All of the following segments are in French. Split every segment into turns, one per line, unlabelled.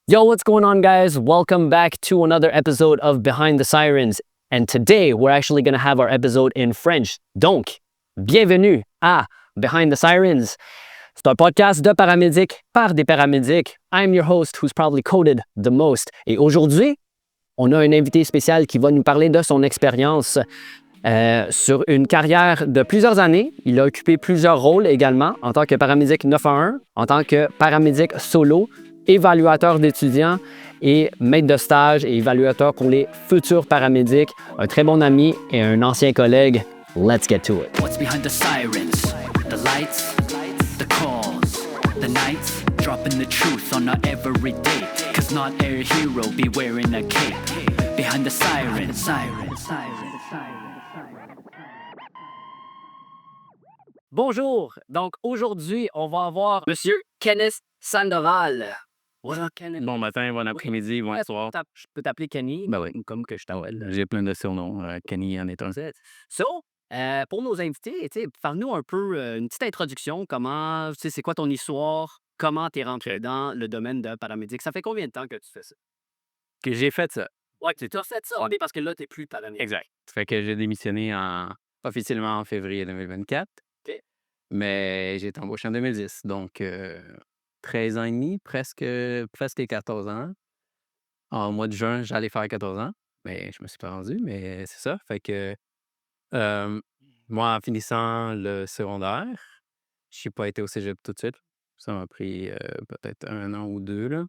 Yo, what's going on, guys? Welcome back to another episode of Behind the Sirens. And today we're actually going to have our episode in French. Donc, bienvenue à Behind the Sirens. C'est un podcast de paramédics par des paramédics. I'm your host who's probably coded the most. Et aujourd'hui, on a un invité spécial qui va nous parler de son expérience sur une carrière de plusieurs années. Il a occupé plusieurs rôles également en tant que paramédic 911, en tant que paramédic solo, évaluateur d'étudiants et maître de stage et évaluateur pour les futurs paramédics. Un très bon ami et un ancien collègue. Let's get to it.
What's behind the sirens? The lights, the calls, the nights, dropping the truth on our everyday. Cause not every hero be wearing a cape. Behind the sirens, sirens, sirens, sirens.
Bonjour! Donc aujourd'hui, on va avoir Monsieur Kenneth Sandoval. What up, Kenneth?
Bon matin, bon après-midi, bonsoir.
Je peux t'appeler Kenny?
Ben oui.
Comme que je t'appelle.
J'ai plein de surnoms. Kenny en est un.
So, pour nos invités, parle-nous un peu une petite introduction. Comment, c'est quoi ton histoire? Comment t'es rentré dans le domaine de paramédic? Ça fait combien de temps que tu fais ça?
Que j'ai fait ça.
Ouais, tu as fait ça,
Ouais.
ok, parce que là, t'es plus paramédic.
Exact. Fait que j'ai démissionné officiellement en février 2024.
OK.
Mais j'ai été embauché en 2010. Donc, 13 ans et demi, presque 14 ans. En mois de juin, j'allais faire 14 ans. Mais je me suis pas rendu, mais c'est ça. Fait que moi, en finissant le secondaire, je n'ai pas été au cégep tout de suite. Ça m'a pris peut-être 1 an ou 2, là.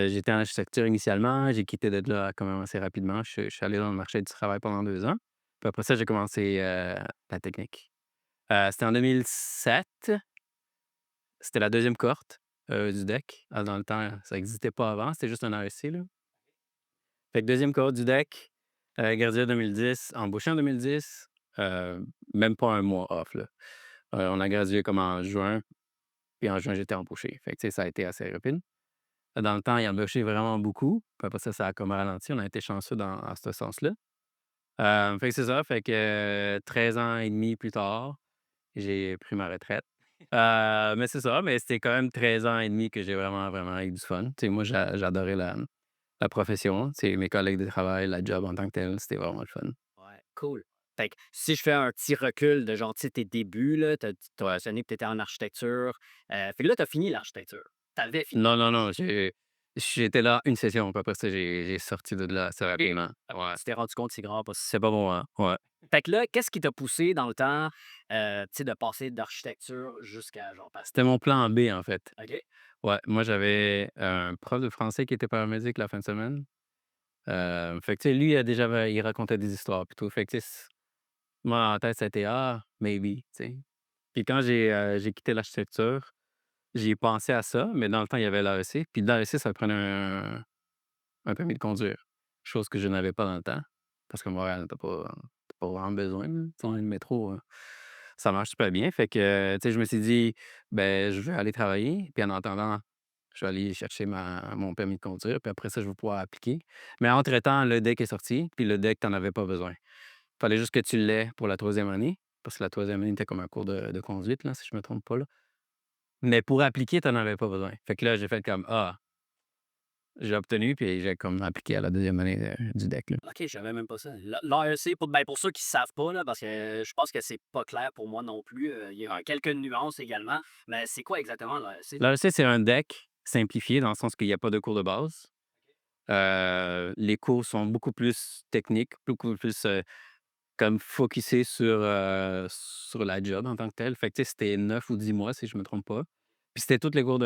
J'étais en architecture initialement. J'ai quitté de là quand même assez rapidement. Je suis allé dans le marché du travail pendant 2 ans. Puis après ça, j'ai commencé la technique. C'était en 2007. C'était la deuxième cohorte du DEC. Dans le temps, ça n'existait pas avant. C'était juste un AEC, là. Fait que deuxième cohorte du DEC, gradué 2010, embauché en 2010. Même pas un mois off, là. On a gradué comme en juin. Puis en juin, j'étais embauché. Fait que, tu sais, ça a été assez rapide. Dans le temps, il embauchait vraiment beaucoup. Puis après ça, ça a comme ralenti. On a été chanceux en ce sens-là. Fait que c'est ça. Fait que 13 ans et demi plus tard, j'ai pris ma retraite. Mais c'est ça. Mais c'était quand même 13 ans et demi que j'ai vraiment, vraiment eu du fun. Tu sais, moi, j'adorais la profession. Tu sais, mes collègues de travail, la job en tant que tel, c'était vraiment le fun.
Ouais, cool. Fait que si je fais un petit recul de genre, tu sais, tes débuts, là, t'as mentionné que tu étais en architecture. Fait que là, tu as fini l'architecture. Tu avais fini.
Non, non, non. J'étais là une session. Puis après ça, j'ai sorti de là assez rapidement. Ouais.
Tu t'es rendu compte, c'est grave.
C'est pas bon, hein? Ouais.
Fait que là, qu'est-ce qui t'a poussé dans le temps, tu sais, de passer d'architecture jusqu'à genre passer.
C'était mon plan B, en fait.
OK.
Ouais, moi, j'avais un prof de français qui était paramédic la fin de semaine. Fait que, tu sais, lui, il racontait des histoires puis tout. Fait que, tu sais, moi, en tête, c'était «Ah, maybe», tu sais. Puis quand j'ai quitté l'architecture, j'ai pensé à ça, mais dans le temps, il y avait l'AEC. Puis l'AEC, ça prenait un permis de conduire, chose que je n'avais pas dans le temps. Parce que Montréal, t'as pas vraiment besoin, là. Tu sais, le métro, ça marche super bien. Fait que, tu sais, je me suis dit: «Ben, je vais aller travailler, puis en attendant, je vais aller chercher mon permis de conduire, puis après ça, je vais pouvoir appliquer». Mais entre-temps, le DEC est sorti, puis le DEC, tu en avais pas besoin. Fallait juste que tu l'aies pour la troisième année, parce que la troisième année était comme un cours de conduite, là, si je me trompe pas, là. Mais pour appliquer, tu en avais pas besoin. Fait que là, j'ai fait comme: «Ah», j'ai obtenu, puis j'ai comme appliqué à la deuxième année, du DEC, là.
OK, je savais même pas ça. L'AEC, pour ceux qui ne savent pas, là, parce que je pense que c'est pas clair pour moi non plus. Il y a quelques nuances également. Mais c'est quoi exactement l'AEC?
L'AEC, c'est un DEC simplifié dans le sens qu'il y a pas de cours de base. Les cours sont beaucoup plus techniques, beaucoup plus, comme focusés sur la job en tant que telle. Fait que, tu sais, c'était 9 ou 10 mois, si je me trompe pas. Puis c'était tous les cours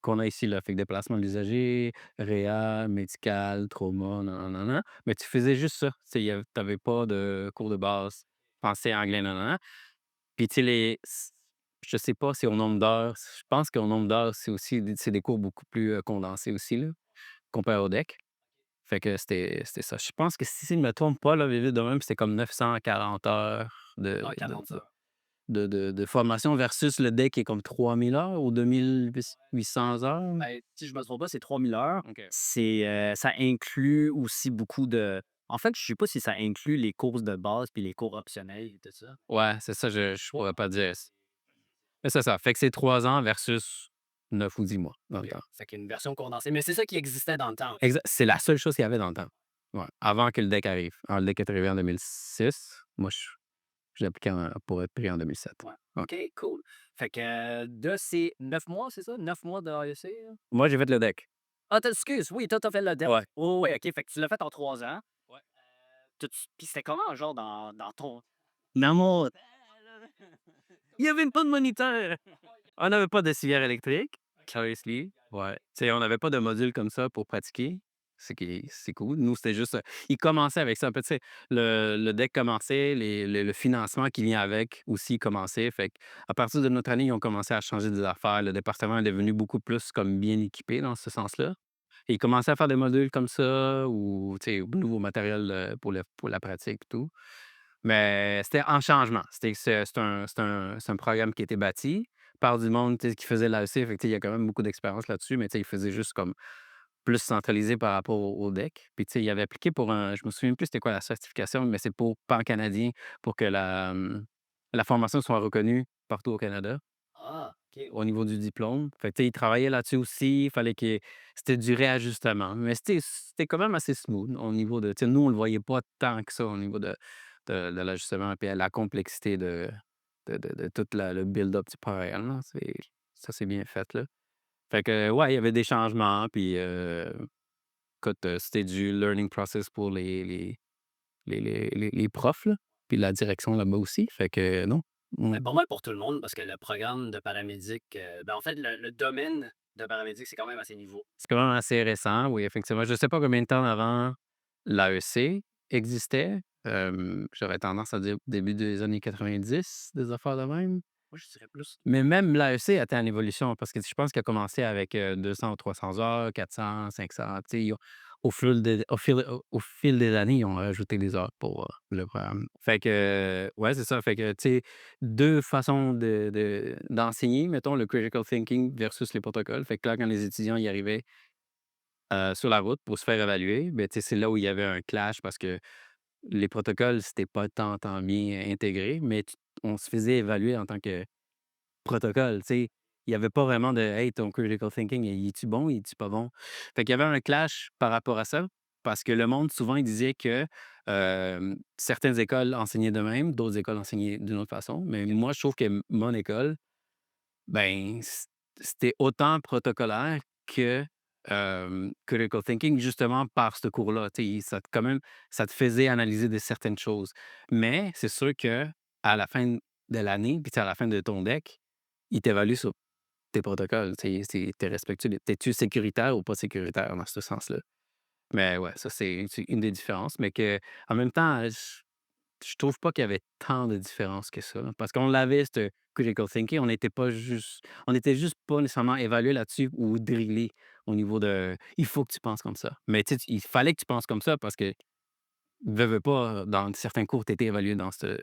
qu'on a ici, là. Fait que déplacement de l'usager, réa, médical, trauma, nanana. Mais tu faisais juste ça. Tu sais, tu pas de cours de base, français, anglais, nanana. Puis, tu sais, je sais pas, c'est au nombre d'heures. Je pense qu'au nombre d'heures, c'est des cours beaucoup plus, condensés aussi, là, comparé au DEC. Fait que c'était ça. Je pense que si je ne me trompe pas, là, vite, vite de même, c'était comme 940 heures de
Ah,
de
40 heures.
de formation versus le DEC qui est comme 3000 heures ou 2800 heures.
Ben, si je me trompe pas, c'est 3000 heures.
OK.
Ça inclut aussi beaucoup de. En fait, je sais pas si ça inclut les courses de base puis les cours optionnels et tout ça.
Ouais, c'est ça, je pourrais pas dire. Mais c'est ça. Fait que c'est 3 ans versus 9 ou 10 mois dans le
OK.
temps.
Fait qu'une version condensée, mais c'est ça qui existait dans le temps.
C'est la seule chose qu'il y avait dans le temps. Ouais, avant que le deck arrive. Alors, le deck est arrivé en 2006. Moi, j'ai appliqué pour être pris en 2007.
Ouais.
Ouais.
OK, cool. Fait que de ces 9 mois, c'est ça? 9 mois de AEC, là?
Moi, j'ai fait le deck.
Ah, excuse, oui, toi, t'as fait le DEP.
Ouais.
Oh, oui, OK. Fait que tu l'as fait en 3 ans.
Ouais.
Puis c'était comment, genre, dans ton.
Dans mon il y avait pas de moniteur. On n'avait pas de civière électrique. Curiously. Ouais. Tu sais, on n'avait pas de module comme ça pour pratiquer. C'est cool. Nous, c'était juste, ils commençaient avec ça. En fait, tu sais, le deck commençait, le financement qui vient avec aussi commençait. Fait à partir de notre année, ils ont commencé à changer des affaires. Le département est devenu beaucoup plus comme bien équipé dans ce sens-là. Et ils commençaient à faire des modules comme ça ou, tu sais, nouveau matériel pour la pratique et tout. Mais c'était en changement. C'est un programme qui était bâti par du monde, tu sais, qui faisait l'AEC. Fait que, tu sais, il y a quand même beaucoup d'expérience là-dessus, mais tu sais, il faisait juste comme plus centralisé par rapport au deck. Puis, tu sais, il avait appliqué pour je me souviens plus c'était quoi la certification, mais c'est pour pan-canadien pour que la formation soit reconnue partout au Canada
Ah, OK.
au niveau du diplôme. Fait que, tu sais, il travaillait là-dessus aussi. Il fallait que c'était du réajustement. Mais c'était quand même assez smooth au niveau de. Tu sais, nous, on le voyait pas tant que ça au niveau de l'ajustement et la complexité de tout le build-up du programme, là. Ça, c'est bien fait, là. Fait que, ouais, il y avait des changements. Puis, écoute, c'était du learning process pour les profs, là. Puis la direction là-bas aussi. Fait que, non.
Mais pas mal pour tout le monde parce que le programme de paramédic, ben, en fait, le domaine de paramédic, c'est quand même assez nouveau.
C'est quand même assez récent, oui, effectivement. Je ne sais pas combien de temps avant l'AEC existait. J'aurais tendance à dire début des années 90, des affaires de même.
Moi, je dirais plus.
Mais même l'AEC était en évolution parce que je pense qu'il a commencé avec 200 ou 300 heures, 400, 500. Tu sais, au fil des années, ils ont rajouté des heures pour le programme. Fait que, ouais, c'est ça. Fait que, tu sais, deux façons d'enseigner, mettons, le critical thinking versus les protocoles. Fait que là, quand les étudiants y arrivaient, sur la route pour se faire évaluer, ben, tu sais, c'est là où il y avait un clash parce que les protocoles, c'était pas tant bien intégré, mais on se faisait évaluer en tant que protocole, tu sais. Il y avait pas vraiment de: «Hey, ton critical thinking, il est-tu bon, il est-tu pas bon?» Fait qu'il y avait un clash par rapport à ça parce que le monde, souvent, il disait que, certaines écoles enseignaient de même, d'autres écoles enseignaient d'une autre façon. Mais moi, je trouve que mon école, ben, c'était autant protocolaire que, critical thinking justement par ce cours-là. Tu sais, ça te faisait analyser de certaines choses. Mais c'est sûr que à la fin de l'année, puis tu sais, à la fin de ton deck, il t'évalue sur tes protocoles. Tu sais, tu respectueux, tu sécuritaire ou pas sécuritaire dans ce sens-là? Mais ouais, ça, c'est une des différences, mais que en même temps, je trouve pas qu'il y avait tant de différences que ça, là, parce qu'on l'avait ce critical thinking, on était juste pas nécessairement évalué là-dessus ou drillé au niveau de: «Il faut que tu penses comme ça». Mais tu sais, il fallait que tu penses comme ça parce que veux pas, dans certains cours, tu étais évalué dans ce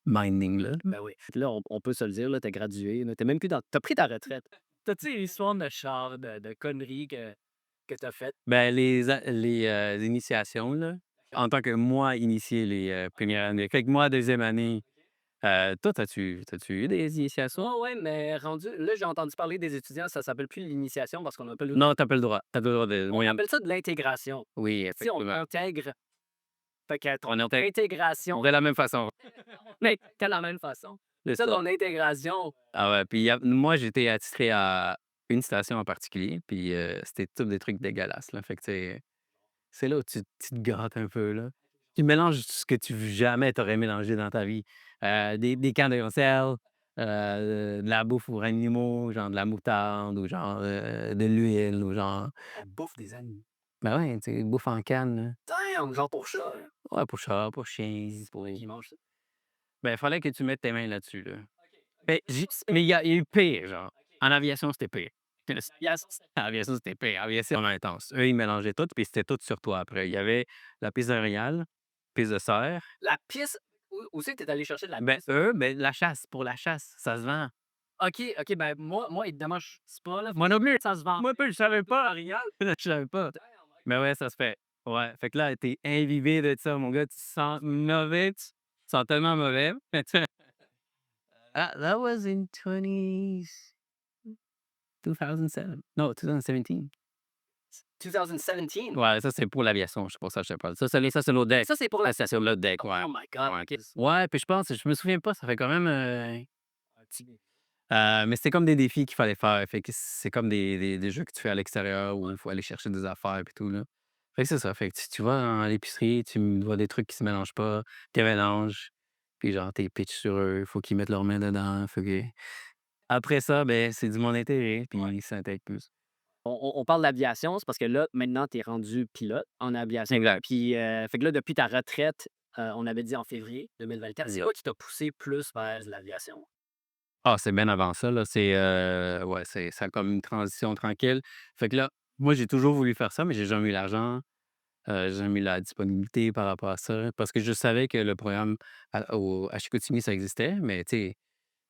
minding-là.
Ben oui. Là, on peut se le dire, là, t'as gradué, là, t'es même plus dans. T'as pris ta retraite. T'as-tu une histoire de char, de conneries que t'as faites?
Ben, les initiations, là, en tant que moi, initié les, 1 années. Fait que moi, deuxième année, toi, t'as-tu eu des initiations?
Oh, ouais, mais rendu. Là, j'ai entendu parler des étudiants, ça s'appelle plus l'initiation parce qu'on appelle.
Non, t'as pas le droit. T'as pas le droit de
On
moyen
appelle ça de l'intégration.
oui,
Si on
effectivement.
intègre. Fait que ton
On intègre
intégration.
de la même façon.
Mais de la même façon.
C'est
Ça,
ça.
ton intégration.
Ah ouais, puis moi, j'étais attitré à une station en particulier, puis c'était tous des trucs dégueulasses, là. Fait que, tu sais, c'est là où tu te gâtes un peu, là. Tu mélanges tout ce que tu jamais t'aurais mélangé dans ta vie. Des cannes de sel, de la bouffe pour animaux, genre de la moutarde ou genre, de l'huile ou genre
On bouffe des animaux.
ben ouais, tu sais, bouffe en canne, là.
Damn, genre pour ça. Hein.
Ouais, pour chat, pour chien, pour
Qui mange ça.
ben, il fallait que tu mettes tes mains là-dessus, là. Mais il y a eu pire, genre. En aviation, c'était pire.
Yes.
En aviation, c'était pire. En aviation, vraiment intense. Eux, ils mélangeaient tout, puis c'était tout sur toi après. Il y avait la piste aériale, piste de serre.
La piste. Où c'est que t'es allé chercher de la
Ben,
piste?
eux, ben, la chasse, pour la chasse, ça se vend.
OK, ben moi évidemment, je sais pas là.
Moi non plus.
Ça se vend.
Moi non plus, je savais pas. Je savais pas. Mais ouais, ça se fait. Ouais. Fait que là, t'es imbibé de ça, mon gars. Tu te sens mauvais. Tu te sens tellement mauvais. Ah, that was in 20s. 2007. Non, 2017.
2017?
Ouais, ça, c'est pour l'aviation, c'est pour ça que je te parle. Ça, c'est l'autre deck.
Ça, c'est pour
La
la...
station de l'autre deck, ouais.
Oh my God.
Ouais.
OK.
Ouais, puis je me souviens pas, ça fait quand même, mais c'était comme des défis qu'il fallait faire. Fait que c'est comme des jeux que tu fais à l'extérieur où il faut aller chercher des affaires puis tout, là. Fait que c'est ça, fait que tu vas à l'épicerie, vois des trucs qui se mélangent pas, tu mélanges, puis genre tu pitches sur eux, faut qu'ils mettent leurs mains dedans, faut que après ça, ben, c'est du monde intégré, puis ils s'intègrent plus.
On parle d'aviation, c'est parce que là, maintenant, tu es rendu pilote en aviation.
Exact.
Puis, fait que là, depuis ta retraite, on avait dit en février 2024, c'est quoi qui t'a poussé plus vers l'aviation?
Ah, c'est bien avant ça, là, ouais, c'est comme une transition tranquille. Fait que là, moi, j'ai toujours voulu faire ça, mais j'ai jamais eu l'argent. J'ai jamais eu la disponibilité par rapport à ça, parce que je savais que le programme à Chicoutimi, ça existait, mais tu sais,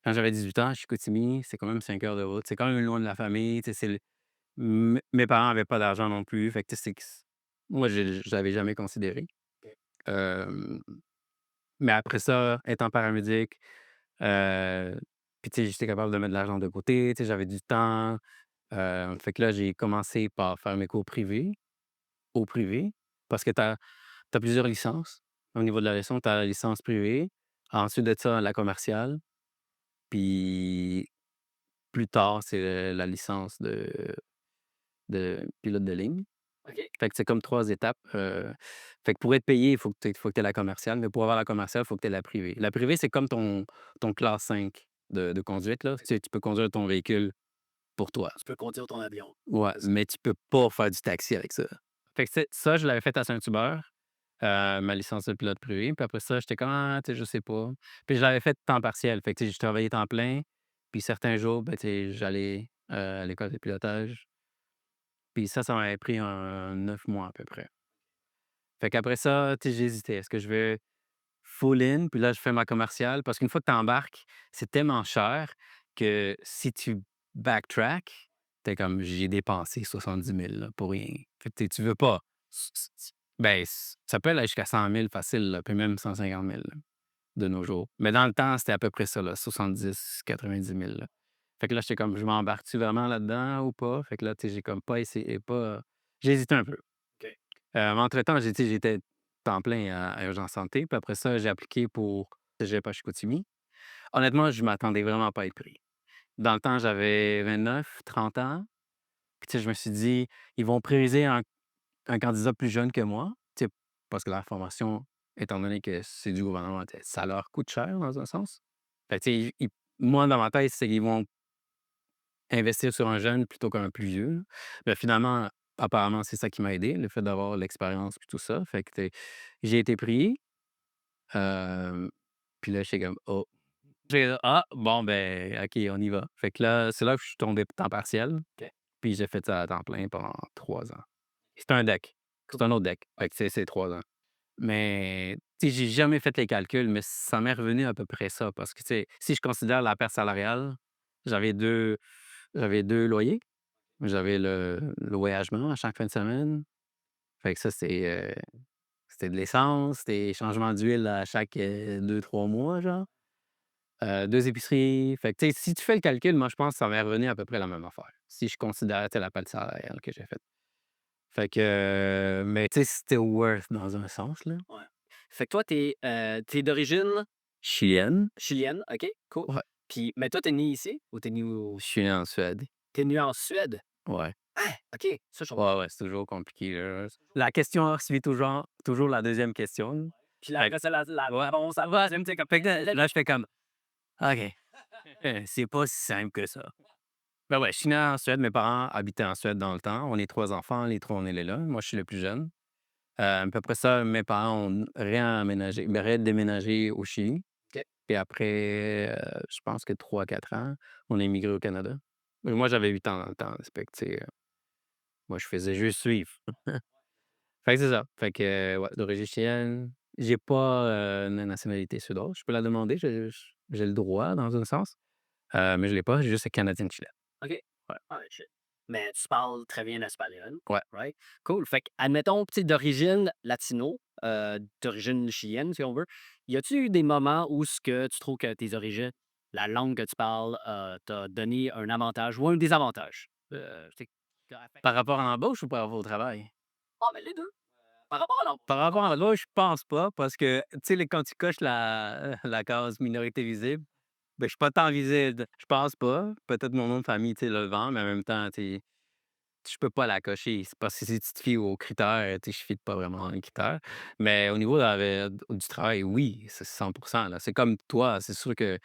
quand j'avais 18 ans, à Chicoutimi, c'est quand même 5 heures de route. C'est quand même loin de la famille. Tu sais, mes parents n'avaient pas d'argent non plus. Fait que tu sais, moi, je l'avais jamais considéré. Euh, mais après ça, étant paramédic, euh, puis tu sais, j'étais capable de mettre de l'argent de côté. Tu sais, j'avais du temps. Fait que là, j'ai commencé par faire mes cours privés, au privé, parce que tu as plusieurs licences. Au niveau de la leçon, tu as la licence privée. Ensuite de ça, la commerciale. Puis plus tard, c'est la licence de pilote de ligne.
OK.
Fait que c'est comme 3 étapes. Fait que pour être payé, il faut que tu aies la commerciale, mais pour avoir la commerciale, il faut que tu aies la privée. La privée, c'est comme ton classe 5 de conduite, là. Tu sais, tu peux conduire ton véhicule pour toi.
Tu peux conduire ton avion.
Ouais, mais tu peux pas faire du taxi avec ça. Fait que ça, je l'avais fait à Saint-Hubert, ma licence de pilote privé. Puis après ça, j'étais comme: «Ah, tu sais, je sais pas». Puis je l'avais fait temps partiel. Fait que, tu sais, je travaillais temps plein, puis certains jours, ben, tu sais, j'allais, à l'école de pilotage. Puis ça m'avait pris un 9 mois à peu près. Fait qu'après ça, tu sais, j'hésitais. Est-ce que je vais full in, puis là, je fais ma commerciale? Parce qu'une fois que tu embarques, c'est tellement cher que si tu backtrack, tu comme: «J'ai dépensé 70 000 là, pour rien». Fait que tu veux pas. Ben, ça peut aller jusqu'à 100 000 facile, là, puis même 150 000 là, de nos jours. Mais dans le temps, c'était à peu près ça, là, 70 000 90 000 là. Fait que là, j'étais comme: «Je m'embarque-tu vraiment là-dedans ou pas?» Fait que là, tu sais, j'ai comme pas essayé pas j'ai hésité un peu.
OK.
Entre-temps, tu sais, j'étais temps plein à Urgence Santé, puis après ça, j'ai appliqué pour cégep à Chicoutimi. Honnêtement, je m'attendais vraiment pas à être pris. Dans le temps, j'avais 29 30 ans, puis tu sais, je me suis dit: «Ils vont prioriser un candidat plus jeune que moi», tu sais, parce que la formation, étant donné que c'est du gouvernement, tu sais, ça leur coûte cher dans un sens. Fait que tu sais, moi, dans ma tête, c'est qu'ils vont investir sur un jeune plutôt qu'un plus vieux, là. Ben, finalement, apparemment, c'est ça qui m'a aidé, le fait d'avoir l'expérience puis tout ça. Fait que j'ai été pris, hem, puis là, j'étais comme: «Oh». «Ah, bon, ben, OK, on y va». Fait que là, c'est là que je suis tombé temps partiel,
OK.
puis j'ai fait ça à temps plein pendant 3 ans. C'est un deck. C'est un autre deck. Fait que c'est 3 ans. Mais, tu sais, j'ai jamais fait les calculs, mais ça m'est revenu à peu près ça parce que, tu sais, si je considère la perte salariale, j'avais 2 j'avais 2 loyers. J'avais le voyagement à chaque fin de semaine. Fait que ça, c'était de l'essence, c'était changement d'huile à chaque, 2-3 mois, genre. 2 épiceries. Fait que, tu sais, si tu fais le calcul, moi, je pense que ça m'est revenu à peu près la même affaire, si je considérais, tu sais, la perte salariale que j'ai faite. Fait que, mais tu sais, c'était worth dans un sens, là.
Ouais. Fait que toi, t'es d'origine
Chilienne.
chilienne, OK, cool.
Ouais.
Puis, mais toi, t'es né ici ou t'es né au...
Je suis né en Suède.
T'es né en Suède?
Ouais.
Ah! OK, ça, je comprends.
Ouais, ouais, c'est toujours compliqué, là. La question suit toujours la deuxième question, là.
Puis là,
Fait
après ça, la
ouais,
réponse, ça va, tu sais, comme...
fait que là, je fais comme: «OK, c'est pas si simple que ça». Ben, ouais, je suis né en Suède, mes parents habitaient en Suède dans le temps. On est 3 enfants, les 3 on est là. Moi, je suis le plus jeune. Puis après ça, mes parents ont redéménagé au Chili.
OK.
Puis après, je pense que 3 4 ans, on a immigré au Canada. Mais moi, j'avais 8 ans dans le temps, fait que, tu sais, moi, je faisais juste suivre. Fait que c'est ça. Fait que, ouais, d'origine chilienne. J'ai pas, la nationalité suédoise. Je peux la demander, j'ai le droit dans un sens, mais je l'ai pas, j'ai juste canadienne-chilienne.
OK.
Ouais.
Ah, shit. Mais tu parles très bien l'espagnol.
Ouais.
Right? Cool. Fait admettons, tu sais, d'origine latino, d'origine chilienne, si on veut, y a-tu eu des moments où ce que tu trouves que tes origines la langue que tu parles t'a donné un avantage ou un désavantage?
Par rapport à l'embauche ou par rapport au travail?
Ah, mais les 2. Par rapport à
Par rapport à l'embauche, je pense pas parce que, tu sais, quand tu coches la case minorité visible, ben, je suis pas tant visible. Je pense pas. Peut-être mon nom de famille, tu sais, le vend, mais en même temps, tu sais, je peux pas la cocher. C'est parce que si tu te fies aux critères, tu sais, je ne pas vraiment aux critères. Mais au niveau du travail, oui, c'est 100 là. C'est comme toi, c'est sûr que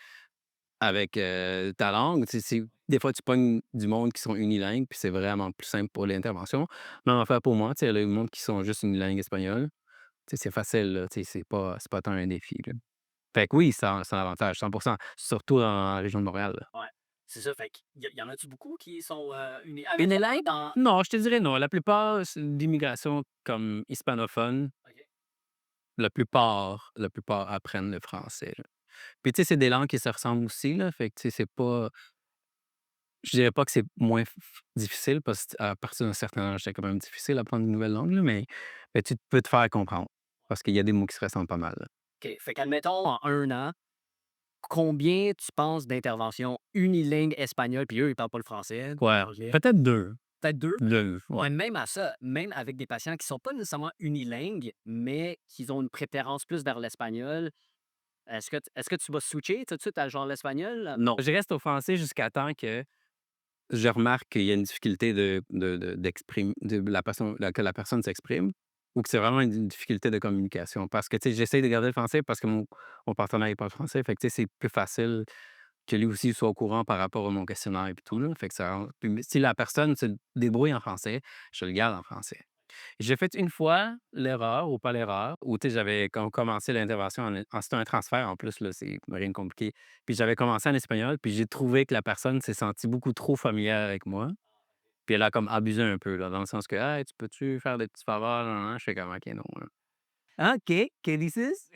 avec, ta langue, tu sais, des fois, tu pognes du monde qui sont unilingues, puis c'est vraiment plus simple pour l'intervention. Même affaire pour moi, tu sais, le monde qui sont juste unilingues espagnol, tu sais, c'est facile, là, tu sais, c'est pas tant un défi, là. Fait que oui, c'est un avantage, 100 surtout dans la région de Montréal, là.
Ouais, c'est ça, fait qu'il y en a-tu beaucoup qui sont,
Unilingues?
dans
Non, je te dirais non. La plupart, c'est d'immigration comme hispanophone,
OK.
la plupart apprennent le français, là. Puis tu sais, c'est des langues qui se ressemblent aussi, là, fait que tu sais, c'est pas je dirais pas que c'est moins difficile parce qu'à partir d'un certain âge, c'est quand même difficile d'apprendre une nouvelle langue, là, mais tu peux te faire comprendre parce qu'il y a des mots qui se ressemblent pas mal, là.
OK, fait qu'admettons en 1 an, combien tu penses d'interventions unilingues espagnoles, puis eux, ils parlent pas le français,
Ouais,
anglais?
peut-être 2.
Peut-être 2.
2, ouais.
Ouais, même à ça, même avec des patients qui sont pas nécessairement unilingues, mais qui ont une préférence plus vers l'espagnol, est-ce que tu vas switcher tout de suite à genre l'espagnol?
Non, je reste au français jusqu'à temps que je remarque qu'il y a une difficulté de que la personne s'exprime ou que c'est vraiment une difficulté de communication. Parce que, tu sais, j'essaie de garder le français parce que mon partenaire il parle français. Fait que, tu sais, c'est plus facile que lui aussi soit au courant par rapport à mon questionnaire et tout, là. Fait que ça puis si la personne se débrouille en français, je le garde en français. J'ai fait une fois l'erreur ou pas l'erreur, où tu sais, j'avais commencé l'intervention c'était un transfert en plus, là, c'est rien de compliqué. Puis j'avais commencé en espagnol, puis j'ai trouvé que la personne s'est sentie beaucoup trop familière avec moi. Puis elle a comme abusé un peu, là, dans le sens que «Hey, tu peux-tu faire des petits faveurs?» Je fais comme «OK, non, hein». «Ah, ¿qué? ¿Qué dices?»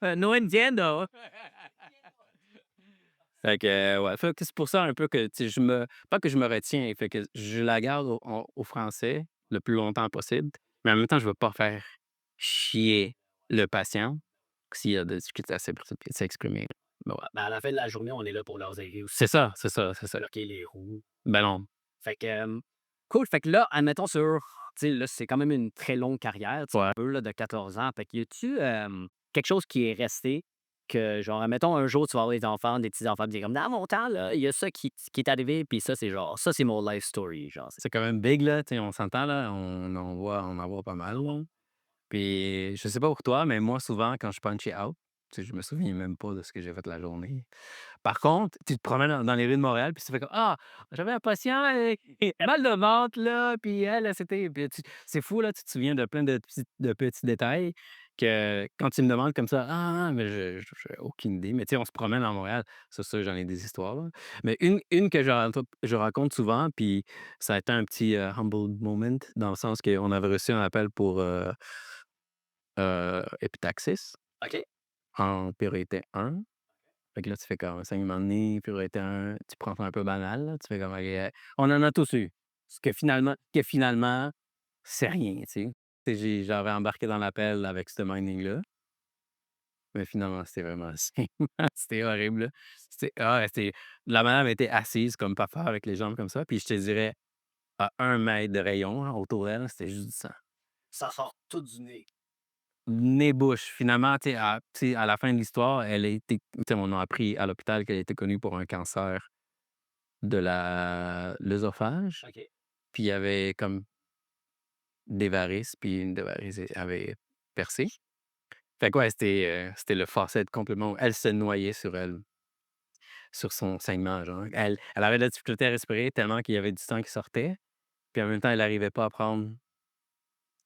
«No entiendo». Fait que, ouais, fait que c'est pour ça un peu que, tu sais, pas que je me retiens, fait que je la garde au français le plus longtemps possible, mais en même temps, je veux pas faire chier le patient s'il y a des difficultés à s'exprimer. Ben, ouais.
Ben, à la fin de la journée, on est là pour leur aider aussi,
C'est ça, c'est ça, c'est ça.
bloquer les roues.
Ben, non.
Fait que, cool. Fait que là, admettons tu sais, là, c'est quand même une très longue carrière, tu
Ouais.
veux, là, de 14 ans. Fait que y a-tu, quelque chose qui est resté que, genre, admettons, un jour, tu vas avoir des enfants, des petits-enfants, puis tu comme: «Dans mon temps, là, il y a ça qui est arrivé, puis ça, c'est genre, ça, c'est mon life story», genre.
C'est quand même big, là, tu sais, on s'entend, là, on en voit pas mal, là. Puis je sais pas pour toi, mais moi, souvent, quand je punch out, tu sais, je me souviens même pas de ce que j'ai fait la journée. Par contre, tu te promènes dans les rues de Montréal, puis tu fais comme: «Ah, j'avais un patient, mal de ventre, là, puis elle, c'était» puis c'est fou, là, tu te souviens de plein de petits détails que quand tu me demandes comme ça: «Ah, mais je j'ai aucune idée», mais tu sais, on se promène à Montréal, c'est sûr, j'en ai des histoires, là. Mais une que je raconte souvent, puis ça a été un petit, humble moment dans le sens qu'on avait reçu un appel pour, Epitaxis
OK.
en priorité 1. Fait que là, tu fais comme saignement de nez, priorité 1, tu prends ça un peu banal, là, tu fais comme: «OK, on en a tous eu». Ce que finalement, c'est rien, tu sais. Tu sais, j'avais embarqué dans l'appel avec ce minding-là, mais finalement, c'était vraiment c'était horrible, là. C'était la madame était assise comme pas faire avec les jambes comme ça, puis je te dirais à 1 mètre de rayon, là, autour d'elle, c'était juste du sang.
Ça sort tout du nez.
Nez bouche. Finalement, tu sais, à la fin de l'histoire, elle a été tu sais, on a appris à l'hôpital qu'elle était connue pour un cancer de l'œsophage,
OK.
puis il y avait comme des varices, puis une des varices avait percé. Fait que ouais, c'était le facette complètement où elle se noyait sur son saignement, genre. Elle avait de la difficulté à respirer tellement qu'il y avait du sang qui sortait, puis en même temps, elle arrivait pas à prendre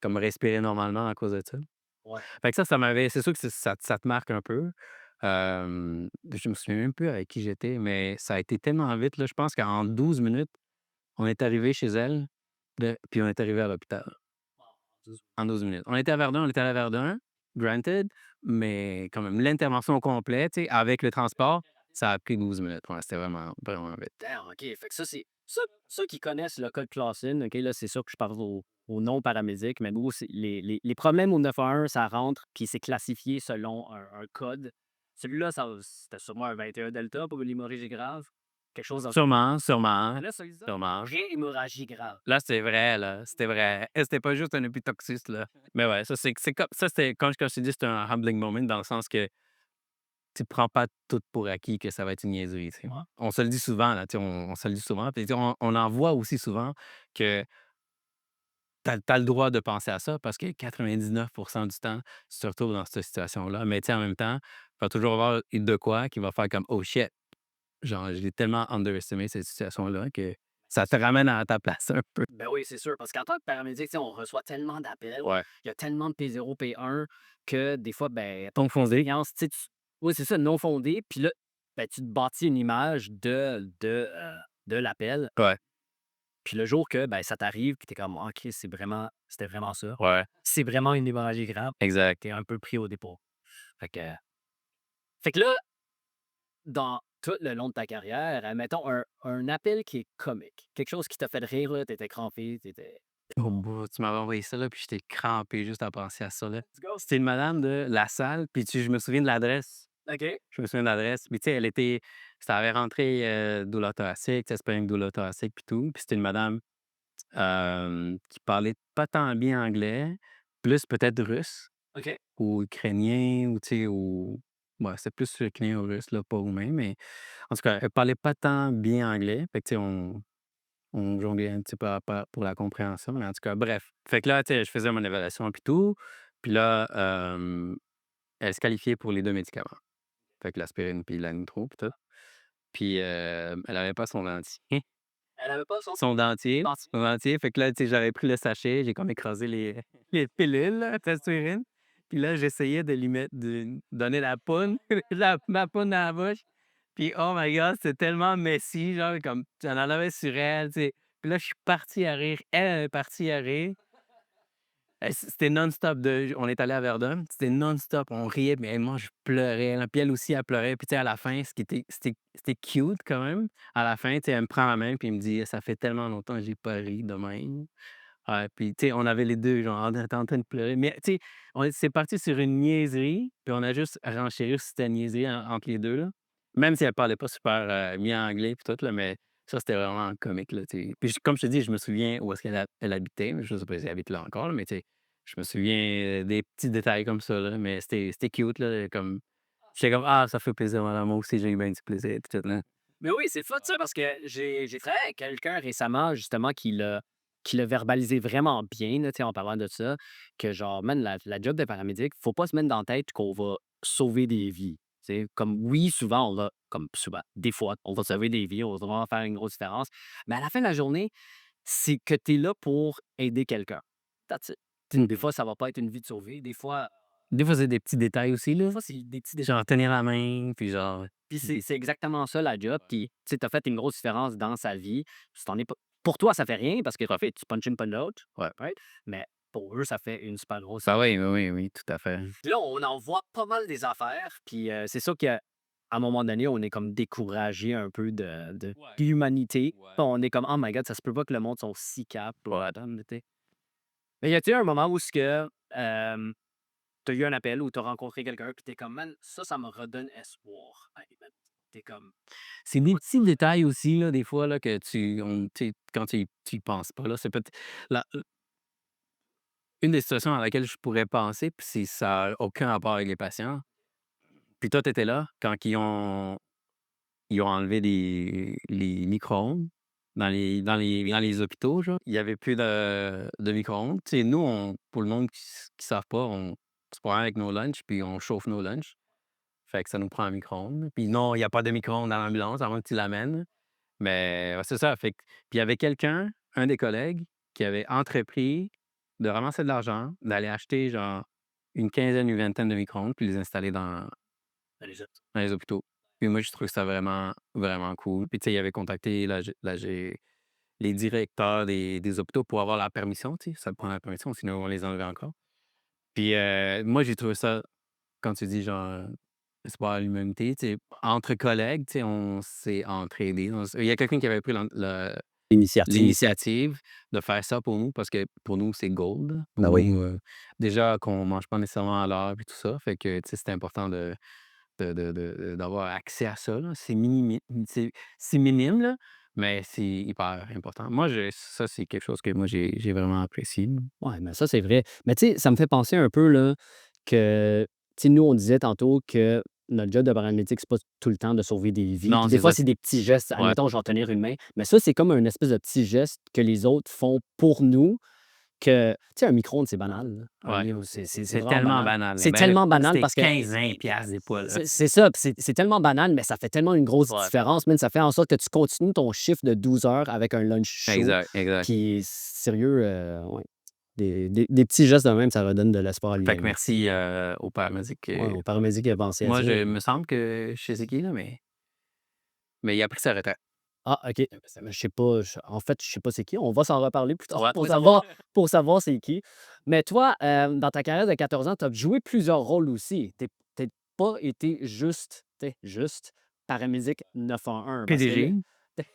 comme respirer normalement à cause de ça.
Ouais.
Fait que ça m'avait c'est sûr que ça te marque un peu. Je me souviens même plus avec qui j'étais, mais ça a été tellement vite, là, je pense qu'en 12 minutes, on est arrivé chez elle, puis on est arrivé à l'hôpital en 12 minutes. On était à Verdun, granted, mais quand même l'intervention au complet, tu sais, avec le transport, ça a pris 12 minutes. Ouais, c'était vraiment, vraiment vite.
Damn, OK. Fait que ça, c'est ceux qui connaissent le code Clausen, OK, là, c'est sûr que je parle au non-paramédic, mais nous, c'est les problèmes au 911, ça rentre, puis c'est classifié selon un code. Celui-là, c'était sûrement un 21 Delta pour une hémorragie grave. Quelque chose dans ce
Sûrement, sûrement,
là, celui-là,
sûrement.
vraie hémorragie grave.
Là, c'était vrai, là. C'était vrai. C'était pas juste un épitoxiste, là. Mais ouais, ça, c'est comme ça, c'était quand je t'ai dit, c'était un humbling moment dans le sens que tu prends pas tout pour acquis que ça va être une niaiserie, tu sais.
Ouais.
On se le dit souvent, là, tu sais, on se le dit souvent. Puis, tu sais, on en voit aussi souvent que tu as le droit de penser à ça parce que 99 du temps, tu te retrouves dans cette situation-là. Mais, tu sais, en même temps, il va toujours avoir de quoi qui va faire comme: «Oh shit!» Genre, j'ai tellement underestimé cette situation-là que ça te ramène à ta place un peu.
Ben oui, c'est sûr, parce qu'en tant que paramédic, tu sais, on reçoit tellement d'appels,
Ouais.
il y a tellement de P0, P1 que des fois, ben, ton
Ton fondé.
expérience, tu sais, oui, c'est ça, non fondé, puis là, ben, tu te bâtis une image de l'appel,
Ouais,
puis le jour que, ben, ça t'arrive, que tu es comme: «Ah, OK, c'était vraiment ça.
ouais,
C'est vraiment une hémorragie grave»,
exact.
tu es un peu pris au dépôt. Fait que fait que là, dans tout le long de ta carrière, admettons un appel qui est comique, quelque chose qui t'a fait rire, là, tu étais crampé, tu étais
Oh bout, tu m'avais envoyé ça là, puis j'étais crampé juste à penser à ça là.
let's go.
C'était une madame de la salle, puis je me souviens de l'adresse.
OK.
Je me souviens de l'adresse, puis tu sais, ça avait rentré, douleur thoracique, tu sais, c'est pas une douleur thoracique puis tout, puis c'était une madame, qui parlait pas tant bien anglais, plus peut-être russe
OK.
ou ukrainien ou tu sais, ou ouais, c'était plus ukrainien ou russe là, pas roumain, mais en tout cas, elle parlait pas tant bien anglais, fait que tu sais, on jonglait un petit peu pour la compréhension, mais en tout cas, bref. Fait que là, tu sais, je faisais mon évaluation puis tout, puis là, elle se qualifiait pour les 2 médicaments. Fait que l'aspirine puis la nitro puis tout. Puis, elle avait pas son dentier.
Elle avait pas son
Son dentier
dentier?
son dentier, fait que là, tu sais, j'avais pris le sachet, j'ai comme écrasé les les pilules là, d'aspirine, puis là, j'essayais de donner la poudre, ma poudre dans la bouche, puis oh my god, c'était tellement messy, genre comme j'en avais sur elle, tu sais. Puis là, je suis parti à rire, elle est partie à rire. C'était non-stop on est allé à Verdun, c'était non-stop, on riait, mais moi je pleurais, là, puis elle aussi elle pleurait, puis tu sais à la fin, c'était cute quand même. À la fin, tu sais, elle me prend la main puis elle me dit: «Ça fait tellement longtemps que j'ai pas ri de même». Ouais, puis tu sais, on avait les 2 genre, on était en train de pleurer, mais tu sais, c'est parti sur une niaiserie, puis on a juste renchéri sur cette niaiserie entre les 2 là. Même si elle parlait pas super, bien anglais puis tout là, mais ça c'était vraiment comique là, tu sais. Puis comme je te dis, je me souviens où est-ce qu'elle habitait, mais je sais pas si elle habite là encore là, mais tu sais, je me souviens, des petits détails comme ça là, mais c'était cute là, comme j'étais comme: «Ah, ça fait plaisir madame, moi aussi j'ai eu bien du plaisir» puis tout là.
Mais oui, c'est fun ça parce que j'ai travaillé avec quelqu'un récemment justement qui l'a verbalisé vraiment bien, là, tu sais, en parlant de ça, que genre, man, la job de paramédic, faut pas se mettre dans la tête qu'on va sauver des vies. Tu sais, comme oui, souvent, comme souvent, des fois, on va sauver des vies, on va vraiment faire une grosse différence. Mais à la fin de la journée, c'est que tu es là pour aider quelqu'un. That's it. Des fois, ça va pas être une vie de sauver.
Des fois, c'est des petits détails aussi
Des
là,
fois c'est des petits détails.
genre tenir la main, puis genre
Puis c'est exactement ça la job. Puis, tu sais, tu as fait une grosse différence dans sa vie. Si t'en es pas pour toi, ça fait rien parce que tu punches une, pas l'autre,
ouais.
right? Mais pour eux, ça fait une super grosse
Bah, oui, oui, oui, oui, tout à fait.
Puis là, on en voit pas mal des affaires. Puis c'est sûr qu'à un moment donné, on est comme découragé un peu de l'humanité. Puis on est comme, oh my god, ça se peut pas que le monde soit si cap. Mais y a-t-il un moment où ce que t'as eu un appel ou t'as rencontré quelqu'un, puis t'es comme, man, ça me redonne espoir. Hey, man. T'es comme,
C'est des petits détails aussi, là, des fois, là, que tu sais, quand tu y penses pas, là, c'est peut-être la une des situations à laquelle je pourrais penser, puis ça a aucun rapport avec les patients. Puis toi, tu étais là quand ils ont enlevé les micro-ondes dans les hôpitaux, genre. Il y avait plus de micro-ondes. Tu sais, nous, pour le monde qui savent pas, on se prend avec nos lunchs, puis on chauffe nos lunchs. Fait que ça nous prend un micro-ondes. Puis non, il y a pas de micro-ondes dans l'ambulance, à moins que tu l'amènes. Mais ouais, c'est ça, fait que puis il y avait quelqu'un, un des collègues, qui avait entrepris de ramasser de l'argent, d'aller acheter genre une quinzaine, une vingtaine de micro-ondes, puis les installer
allez,
dans les hôpitaux. Puis moi, je trouve ça vraiment, vraiment cool. Puis tu sais, il avait contacté les directeurs des hôpitaux pour avoir la permission, tu sais, ça prend la permission, sinon on les enlevait encore. Puis, moi, j'ai trouvé ça, quand tu dis genre, espoir à l'humanité, tu sais, entre collègues, tu sais, on s'est entraidés. Il y a quelqu'un qui avait pris
L'initiative.
l'initiative de faire ça pour nous parce que pour nous, c'est gold. Pour
Ben oui.
nous, déjà qu'on mange pas nécessairement à l'heure et tout ça, fait que, tu sais, c'était important d'avoir accès à ça, là. C'est minime, là, mais c'est hyper important. Moi, ça, c'est quelque chose que moi, j'ai vraiment apprécié, là.
Ouais, mais ça, c'est vrai. Mais tu sais, ça me fait penser un peu là, que, tu sais, nous, on disait tantôt que notre job de paramédic, c'est pas tout le temps de sauver des vies.
Non,
Puis des
c'est
fois,
ça.
c'est des petits gestes.
Ouais,
Admettons, genre tenir une main. Mais ça, c'est comme un espèce de petit geste que les autres font pour nous. Que, tu sais, un micro-ondes, c'est banal, là.
ouais.
C'est
C'est
vraiment
tellement
banal.
banal, là.
C'est
Ben là,
tellement banal
c'était
parce que
15-20 piastres des fois, là.
c'est ça. Puis c'est tellement banal, mais ça fait tellement une grosse
Ouais.
différence. Man. Ça fait en sorte que tu continues ton chiffre de 12 heures avec un lunch chaud.
Exact, exact.
Puis, sérieux, ouais. Des petits gestes de même, ça redonne de l'espoir à
Fait que
l'humanité.
merci, aux paramédics,
Ouais, au paramédic qui a pensé à
moi,
ça.
je me semble que je sais c'est qui, là, mais il a pris sa retraite.
Ah, OK. Je sais pas. En fait, je sais pas c'est qui. On va s'en reparler plus tard
Ouais,
pour savoir c'est qui. Mais toi, dans ta carrière de 14 ans, tu as joué plusieurs rôles aussi. Tu pas été juste paramédic 911 parce que là,
PDG.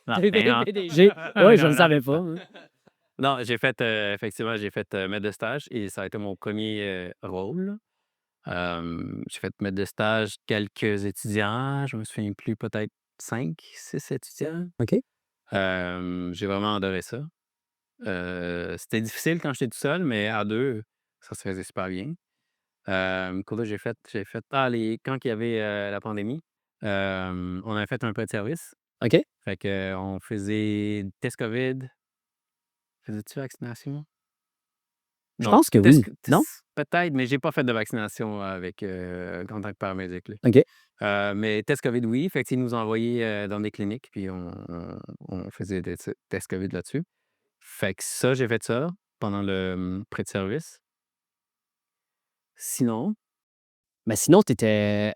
Non,
t'es
mais non.
PDG.
Non,
Oui, je ne
non,
le
non.
savais pas. Hein.
Non, j'ai fait, effectivement, j'ai fait, maître de stage et ça a été mon premier rôle, là. J'ai fait maître de stage quelques étudiants, je me souviens plus, peut-être 5, 6 étudiants.
OK.
J'ai vraiment adoré ça. C'était difficile quand j'étais tout seul, mais à 2 ça se faisait super bien. Quoi d'autre j'ai fait quand il y avait, la pandémie, on avait fait un peu de service.
OK.
Fait qu'on faisait test COVID. Faisais-tu vaccination?
Je
Non,
pense que oui. Non?
peut-être, mais j'ai pas fait de vaccination avec, en tant que paramédic, là.
OK.
Mais test COVID, oui. Fait qu'ils nous ont envoyés, dans des cliniques, puis on faisait des tests COVID là-dessus. Fait que ça, j'ai fait ça pendant le, pré de service. Sinon
Mais sinon, tu étais,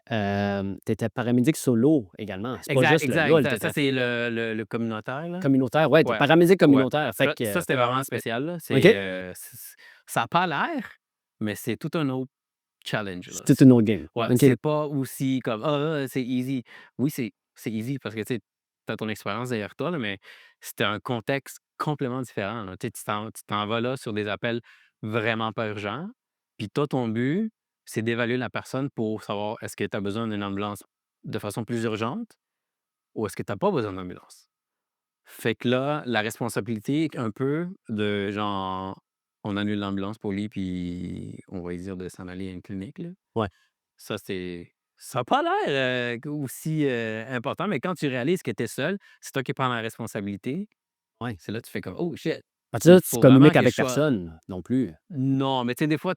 paramédic solo également. C'est pas juste le gars, tu
exact. Ça,
étais
c'est le communautaire, là.
communautaire. Ouais, tu es
Ouais,
paramédic
ouais.
communautaire. Fait
Ça,
que
c'était vraiment spécial, là.
OK.
Ça a pas l'air, mais c'est tout un autre challenge, là.
C'est toute une autre game.
Ouais,
OK.
c'est pas aussi comme: «Ah, c'est easy». Oui, c'est easy parce que, tu sais, tu as ton expérience derrière toi, là, mais c'était un contexte complètement différent, là. Tu sais, tu t'en vas là sur des appels vraiment pas urgents, puis toi, ton but, c'est d'évaluer la personne pour savoir est-ce que tu as besoin d'une ambulance de façon plus urgente ou est-ce que tu as pas besoin d'ambulance? Fait que là, la responsabilité un peu de genre, on annule l'ambulance pour lui, puis on va lui dire de s'en aller à une clinique, là.
Ouais.
Ça a pas l'air, aussi, important, mais quand tu réalises que tu es seul, c'est toi qui prends la responsabilité,
Ouais.
c'est là que tu fais comme: «Oh shit,
Parce que
il
là, tu
faut vraiment
communiques
que je
avec
sois».
personne non plus.
Non, mais tu sais, des fois,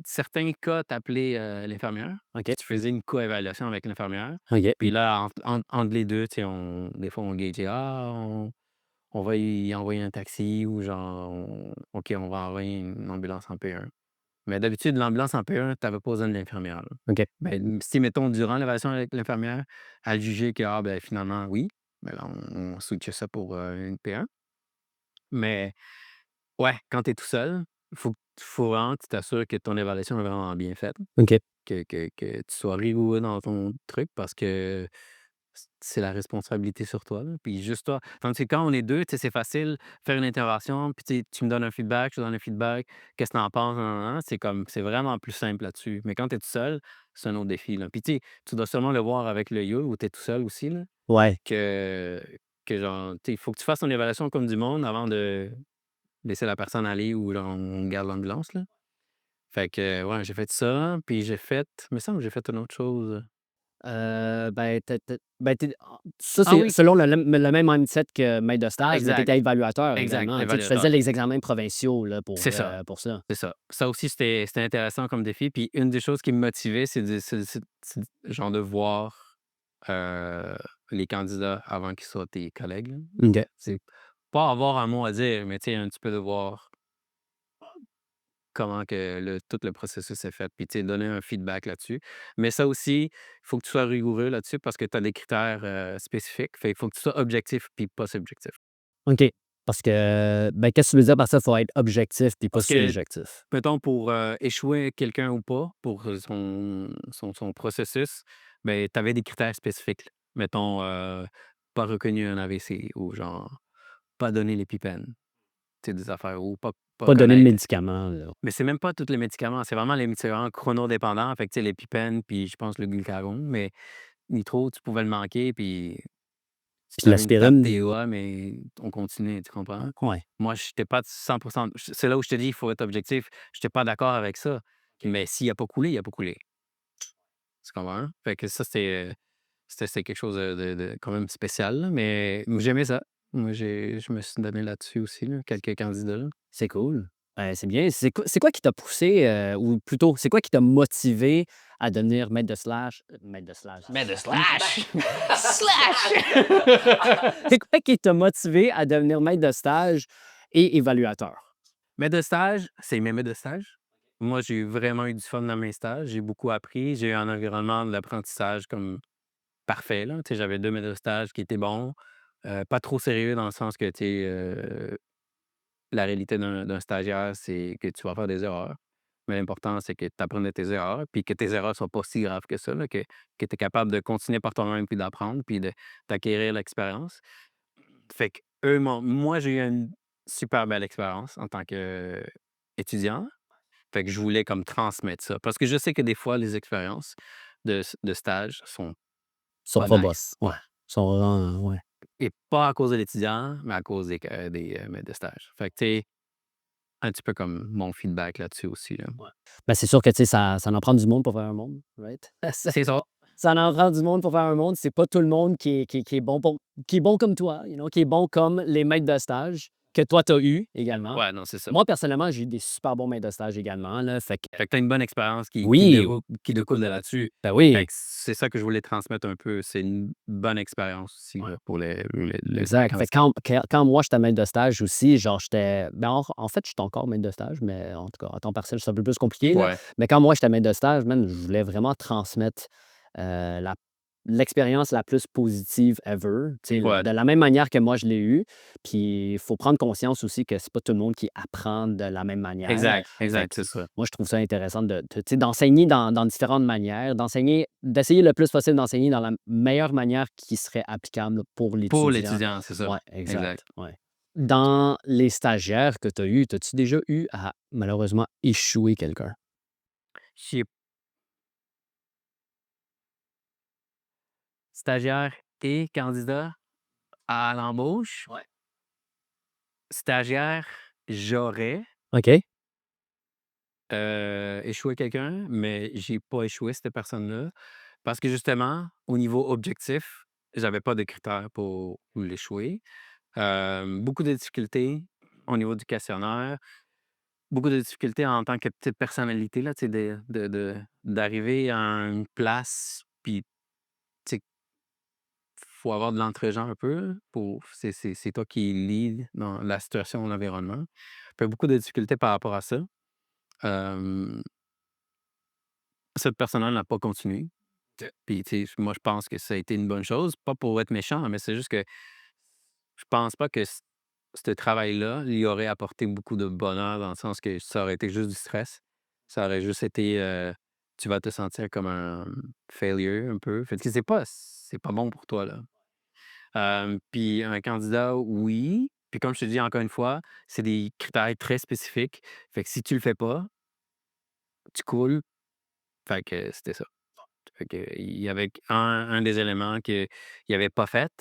certains cas, tu appelais, l'infirmière,
OK.
puis tu faisais une coévaluation avec l'infirmière,
OK.
puis là, entre les 2, tu sais, des fois, on gageait: «Ah, on va y envoyer un taxi» ou genre, «OK, on va envoyer une ambulance en P1». Mais d'habitude, l'ambulance en P1, tu avais pas besoin de l'infirmière, là.
OK.
Ben, si, mettons, durant l'évaluation avec l'infirmière, elle jugeait que, ah, ben, finalement, oui, ben, là, on switchait ça pour, une P1. Mais ouais, quand tu es tout seul, faut vraiment que tu t'assures que ton évaluation est vraiment bien faite,
OK.
que tu sois rigoureux dans ton truc parce que c'est la responsabilité sur toi, là, puis juste toi. Tandis que quand on est 2, tu sais, c'est facile, faire une intervention, puis tu me donnes un feedback, je te donne un feedback, qu'est-ce que tu en penses? Nan, nan, c'est vraiment plus simple là-dessus. Mais quand tu es tout seul, c'est un autre défi, là. Puis tu sais, tu dois sûrement le voir avec le yo où tu es tout seul aussi, là,
Ouais.
que genre, tu sais, il faut que tu fasses ton évaluation comme du monde avant de laisser la personne aller ou genre on garde l'ambulance, là. Fait que, ouais, j'ai fait ça, puis il me semble que j'ai fait une autre chose.
Ben, ça,
Ah
c'est
oui!
selon le même mindset que maître de stage, mais tu
Exact,
étais évaluateur
exact,
également. Tu sais, tu faisais
évaluateur.
les examens provinciaux là,
C'est ça.
pour ça.
C'est ça. Ça aussi, c'était intéressant comme défi. Puis une des choses qui me motivait, c'est genre de voir, heu, les candidats avant qu'ils soient tes collègues, là.
OK.
C'est pas avoir un mot à dire, mais tu sais, un petit peu de voir comment que tout le processus est fait, puis tu sais, donner un feedback là-dessus. Mais ça aussi, il faut que tu sois rigoureux là-dessus parce que tu as des critères, spécifiques. Fait il faut que tu sois objectif puis pas subjectif.
OK. Parce que, ben, qu'est-ce que tu veux dire par ça? Il faut être objectif puis pas
Parce que
subjectif.
mettons pour, échouer quelqu'un ou pas, pour, son processus, ben, tu avais des critères spécifiques, là. Mettons, pas reconnu un AVC ou genre pas donné l'épipène. des affaires ou pas
Pas donner de
connaître.
médicaments, là.
Mais c'est même pas tous les médicaments, c'est vraiment les médicaments chronodépendants. Fait que, tu sais, l'épipène, puis je pense le glucagon, mais nitro, tu pouvais le manquer, puis si
Puis
tu avais une tape
l'aspirine,
TOA, mais on continuait, tu comprends?
ouais.
Moi, j'étais pas 100 c'est là où je te dis, il faut être objectif. J'étais pas d'accord avec ça, mais s'il a pas coulé, il a pas coulé. Tu comprends? Fait que ça, c'était quelque chose de quand même spécial, là, mais j'aimais ça. Moi, je me suis donné là-dessus aussi, là, quelques candidats, là.
C'est cool. C'est bien. C'est quoi qui t'a poussé, ou plutôt, c'est quoi qui t'a motivé à devenir maître de slash maître de slash?
Mais de slash!
C'est quoi qui t'a motivé à devenir maître de stage et évaluateur?
Maître de stage, c'est mes maîtres de stage. Moi, j'ai vraiment eu du fun dans mes stages. J'ai beaucoup appris. J'ai eu un environnement d'apprentissage comme parfait, là. Tu sais, j'avais 2 maîtres de stage qui étaient bons, pas trop sérieux dans le sens que, tu sais, la réalité d'un stagiaire, c'est que tu vas faire des erreurs. Mais l'important, c'est que tu apprennes de tes erreurs, puis que tes erreurs soient pas si graves que ça, là, que tu es capable de continuer par toi-même, puis d'apprendre, puis d'acquérir l'expérience. Fait que moi, j'ai eu une super belle expérience en tant qu'étudiant. Fait que je voulais comme transmettre ça. Parce que je sais que des fois, les expériences de stage sont
Ils sont
pas
pas
nice.
boss. Ouais. Ils sont vraiment, ouais.
Et pas à cause de l'étudiant, mais à cause des maîtres de stage. Fait que, tu sais, un petit peu comme mon feedback là-dessus aussi, là.
Ben, c'est sûr que, tu sais, ça en prend du monde pour faire un monde, right?
C'est ça.
Ça en prend du monde pour faire un monde. C'est pas tout le monde qui est bon qui est bon comme toi, qui est bon comme les maîtres de stage que toi, tu as eu également.
Ouais, non, c'est ça.
Moi, personnellement, j'ai eu des super bons maîtres de stage également, là, fait que
Fait que tu as une bonne expérience qui
oui,
découle de là-dessus.
ben
Fait
oui,
que c'est ça que je voulais transmettre un peu. C'est une bonne expérience aussi, là, pour le
exact. Fait que
candidat.
quand moi, j'étais maître de stage aussi, genre, j'étais ben, en fait, je suis encore maître de stage, mais en tout cas, à temps partiel, c'est un peu plus compliqué, là.
Ouais,
Mais quand moi, j'étais maître de stage, man, je voulais vraiment transmettre, la l'expérience la plus positive ever, tu sais,
ouais,
de la même manière que moi, je l'ai eu. Puis il faut prendre conscience aussi que c'est pas tout le monde qui apprend de la même manière.
exact,
Fait
exact,
que
c'est ça.
moi, je trouve ça intéressant tu sais, d'enseigner dans différentes manières, d'essayer le plus possible d'enseigner dans la meilleure manière qui serait applicable pour
Pour
l'étudiant.
l'étudiant, c'est ça.
Ouais,
Exact.
exact, ouais. Dans les stagiaires que tu as eus, as-tu déjà eu à malheureusement échouer quelqu'un?
J'ai stagiaire et candidat à l'embauche.
Ouais.
Stagiaire, j'aurais,
OK.
échoué quelqu'un, mais j'ai pas échoué cette personne-là parce que justement, au niveau objectif, j'avais pas de critères pour l'échouer. Beaucoup de difficultés au niveau du questionnaire, beaucoup de difficultés en tant que petite personnalité là, tu sais, d'arriver à une place, puis tu sais, faut avoir de l'entre-gens un peu pour c'est toi qui lead dans la situation, l'environnement. Fait beaucoup de difficultés par rapport à ça. Hem, Cette personne-là n'a pas continué. Puis, tu sais, moi, je pense que ça a été une bonne chose, pas pour être méchant, mais c'est juste que je pense pas que ce travail-là lui aurait apporté beaucoup de bonheur dans le sens que ça aurait été juste du stress. Ça aurait juste été, tu vas te sentir comme un failure un peu. Fait que c'est pas bon pour toi, là. Puis un candidat, oui. Puis comme je te dis encore une fois, c'est des critères très spécifiques. Fait que si tu le fais pas, tu coules. Fait que c'était ça. Fait que il y avait un des éléments qu'il avait pas fait.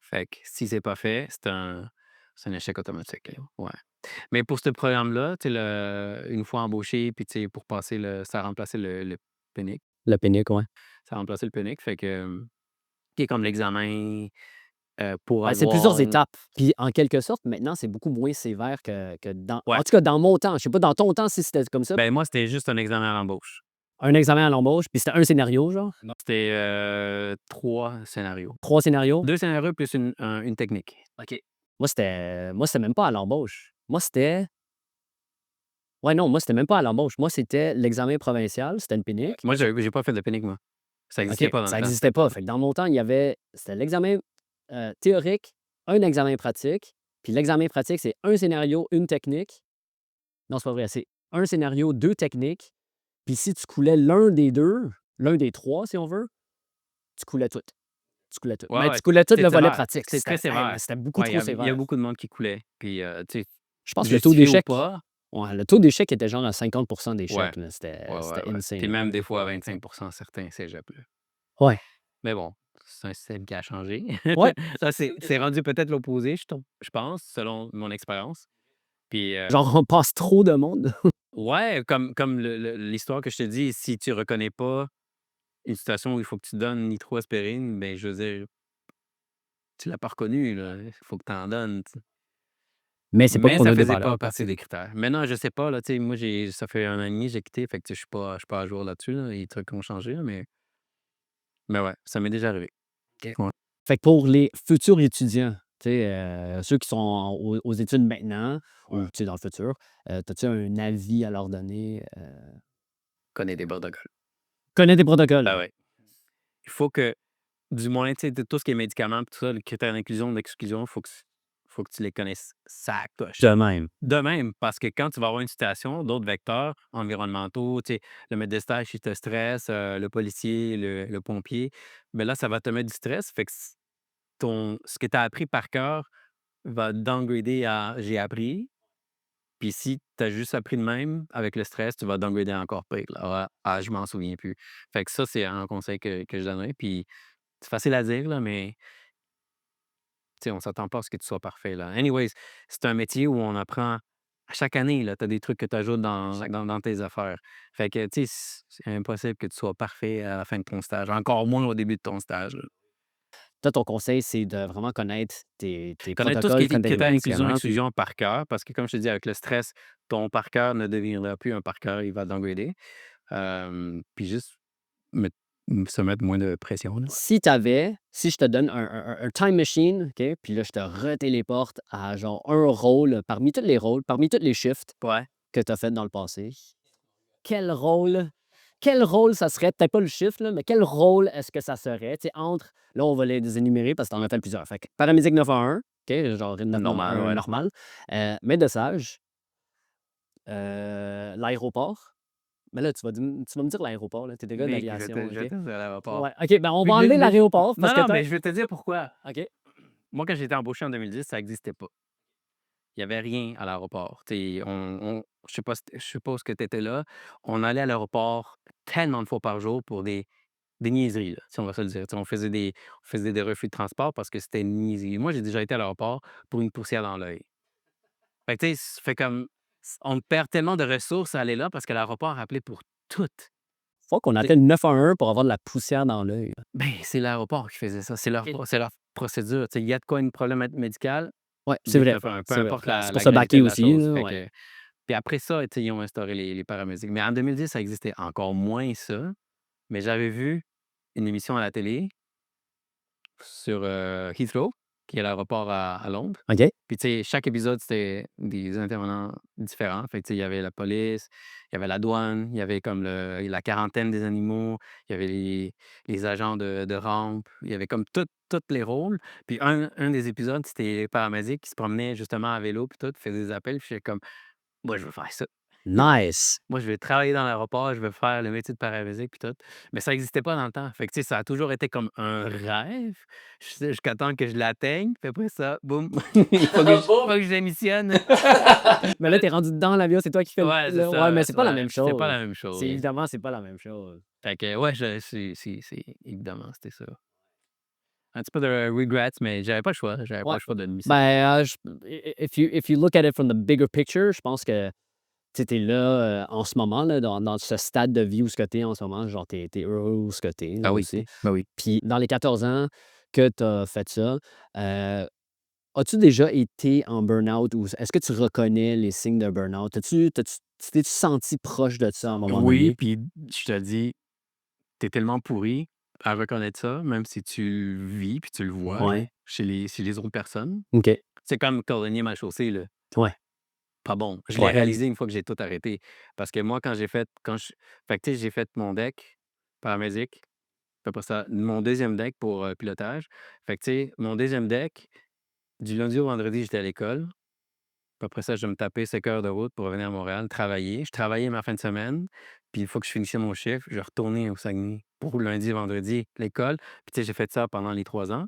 Fait que si c'est pas fait, c'est un échec automatique, là, ouais. Mais pour ce programme-là, tu sais, une fois embauché, puis tu sais, pour passer ça a remplacé le PENIC.
Le pénic, ouais.
Ça a remplacé le PENIC, fait que, qui est comme l'examen, pour
Ouais, c'est plusieurs
avoir une
étapes. Puis en quelque sorte, maintenant, c'est beaucoup moins sévère que dans en
ouais.
tout cas, dans mon temps. Je sais pas dans ton temps si c'était comme ça.
Ben moi, c'était juste un examen à l'embauche.
Un examen à l'embauche, puis c'était un scénario, genre?
Non. C'était, 3 scénarios.
3 scénarios?
2 scénarios plus une technique.
OK. Moi, c'était même pas à l'embauche. Moi, c'était ouais, non, moi, c'était même pas à l'embauche. Moi, c'était l'examen provincial, c'était une pénic.
Moi, j'ai pas fait de PENIC, moi. Ça existait
OK,
pas dans
ça
le temps.
existait pas. Fait que dans mon temps, il y avait c'était l'examen, théorique, un examen pratique, puis l'examen pratique, c'est un scénario, une technique. Non, c'est pas vrai, c'est un scénario, 2 techniques, puis si tu coulais l'un des 2, l'un des 3, si on veut, tu coulais tout. Tu coulais tout.
Ouais,
Mais
ouais,
tu coulais tout
c'était
le volet
sévère.
pratique.
C'était très
C'était hey,
sévère.
c'était beaucoup
Ouais,
trop
il y a
sévère.
beaucoup de monde qui coulait. Puis, tu sais,
Je pense que le taux
justifié ou
d'échec,
pas.
ouais, le taux d'échec était genre à 50%
Ouais,
d'échec, là. C'était
ouais, ouais, ouais.
insane.
Puis même des fois à 25 certains cégeps, là.
Ouais.
Mais bon, c'est un système qui a changé.
Ouais.
Ça, c'est rendu peut-être l'opposé, je pense, selon mon expérience. Puis,
Genre, on passe trop de monde.
ouais, comme l'histoire que je te dis, si tu reconnais pas une situation où il faut que tu donnes nitroaspirine, ben, je veux dire, tu l'as pas reconnu, là, il faut que tu en donnes, tu sais.
Mais c'est pas
Mais
qu'on
ça
a des
faisait
valeurs
pas partie des critères. Maintenant, je sais pas, là, tu sais, moi, ça fait 1 an et demi, j'ai quitté, fait que, tu sais, je suis pas à jour là-dessus, là, les trucs ont changé, là, mais ouais, ça m'est déjà arrivé.
OK.
Ouais.
Fait que pour les futurs étudiants, tu sais, ceux qui sont aux études maintenant ou,
Ouais.
tu sais, dans le futur, as-tu un avis à leur donner?
Connais des protocoles.
Connais tes protocoles.
Ah ouais. Il faut que, du moins, tu sais, de tout ce qui est médicaments pis tout ça, les critères d'inclusion, d'exclusion, faut que tu les connaisses ça coche.
De même.
De même, parce que quand tu vas avoir une situation, d'autres vecteurs environnementaux, tu sais, le maître de stage, il te stresse, le policier, le pompier, mais là, ça va te mettre du stress. Fait que ce que tu as appris par cœur va downgrader à «j'ai appris». Puis si tu as juste appris de même, avec le stress, tu vas downgrader encore pire, là. Ah, je m'en souviens plus. Fait que ça, c'est un conseil que je donnerais. Puis c'est facile à dire, là, mais tu sais, on s'attend pas à ce que tu sois parfait, là. Anyways, c'est un métier où on apprend à chaque année, là, tu as des trucs que tu ajoutes dans tes affaires. Fait que, tu sais, c'est impossible que tu sois parfait à la fin de ton stage, encore moins au début de ton stage, là.
Toi, ton conseil, c'est de vraiment connaître tes
Connaître tout ce qui
protocoles,
est
connaître tes
critères inclusion,
médicaments, puis
exclusion par cœur, parce que comme je te dis, avec le stress, ton par cœur ne deviendra plus un par cœur, il va downgrader. Puis juste mettre se mettre moins de pression, là.
si je te donne un time machine, OK, puis là, je te retéléporte à genre un rôle parmi tous les rôles, parmi tous les shifts
Ouais.
que tu as fait dans le passé, quel rôle quel rôle ça serait? Peut-être pas le chiffre, là, mais quel rôle est-ce que ça serait? Tu sais, entre là, on va les énumérer parce que tu en as fait plusieurs. Fait que paramédic 911, OK, genre
Normal,
911
ouais.
normal, maître de sage, l'aéroport. Mais là, tu vas me dire l'aéroport, là, tu es des gars
Oui, je vais
d'aviation,
te je vais
OK?
te dire à l'aéroport.
Ouais, OK, ben, on
Oui,
va enlever l'aéroport parce
non,
que
non,
tu
mais je vais te dire pourquoi.
OK.
Moi, quand j'ai été embauché en 2010, ça existait pas. Il y avait rien à l'aéroport. Tu sais, je suppose que tu étais là. On allait à l'aéroport tellement de fois par jour pour des niaiseries, là, si on va se le dire. Tu sais, on faisait des refus de transport parce que c'était une niaiserie. Moi, j'ai déjà été à l'aéroport pour une poussière dans l'œil. Fait que, tu sais, ça fait comme on perd tellement de ressources à aller là parce que l'aéroport a appelé pour tout.
Faut qu'on
Tu sais,
appelle 911 pour avoir de la poussière dans l'œil, là.
ben, c'est l'aéroport qui faisait ça. C'est leur procédure. Tu sais, il y a de quoi une problème médical,
Ouais, c'est
vite
vrai,
911, peu
c'est vrai.
importe
C'est
la
pour
la
se
gravité
baquer
de la
aussi,
chose.
là,
Fait
ouais.
que puis après ça, tu sais, ils ont instauré les paramédics. Mais en 2010, ça existait encore moins ça. Mais j'avais vu une émission à la télé sur, Heathrow, qui est l'aéroport à Londres.
OK.
Puis, tu sais, chaque épisode, c'était des intervenants différents. Fait que, tu sais, il y avait la police, il y avait la douane, il y avait comme la quarantaine des animaux, il y avait les agents de rampe, il y avait comme tous les rôles. Puis un des épisodes, c'était les paramédics qui se promenaient justement à vélo puis tout, faisaient des appels, puis j'étais comme: «Moi, je veux faire ça».
Nice!
Moi, je vais travailler dans l'aéroport, je veux faire le métier de paramédic puis tout. Mais ça existait pas dans le temps. Fait que, tu sais, ça a toujours été comme un rêve jusqu'à temps que je l'atteigne. Puis après ça, boum, il faut que je démissionne.
Mais là, tu es rendu dans l'avion, c'est toi qui fais
Ouais, c'est
le ouais,
ça,
mais
ouais,
c'est pas la
ouais,
même
c'était pas
chose.
la même
C'est
chose.
évidemment, c'est pas la même chose.
Fait que ouais, c'est évidemment, c'était ça. Un petit peu de regrets, mais j'avais pas le choix. J'avais pas
Ouais.
le choix de démissionner.
Ben, je if you look at it from the bigger picture, je pense que tu es là, en ce moment, là, dans ce stade de vie où ce que tu es en ce moment, genre tu es heureux où ce que tu es, là,
Ah oui,
aussi.
bah oui.
Puis dans les 14 ans que tu as fait ça, heu, as-tu déjà été en burn-out ou est-ce que tu reconnais les signes de burn-out? Tu t'es-tu senti proche de ça à un moment
Oui,
donné?
puis je te dis, t'es tellement pourri à reconnaître ça, même si tu le vis puis tu le vois
Ouais.
chez les autres personnes.
OK.
C'est comme cordonnier mal chaussé, là.
Ouais.
Pas bon. Je l'ai
Ouais.
réalisé une fois que j'ai tout arrêté. Parce que moi, quand je fait que, tu sais, j'ai fait mon deck paramédic, puis après ça, mon deuxième deck pour, pilotage. Fait que, tu sais, mon deuxième deck, du lundi au vendredi, j'étais à l'école. Puis après ça, je me tapais 5 heures de route pour revenir à Montréal, travailler. Je travaillais ma fin de semaine, puis une fois que je finissais mon chiffre, je retournais au Saguenay pour lundi, vendredi, l'école. Puis, tu sais, j'ai fait ça pendant les 3 ans.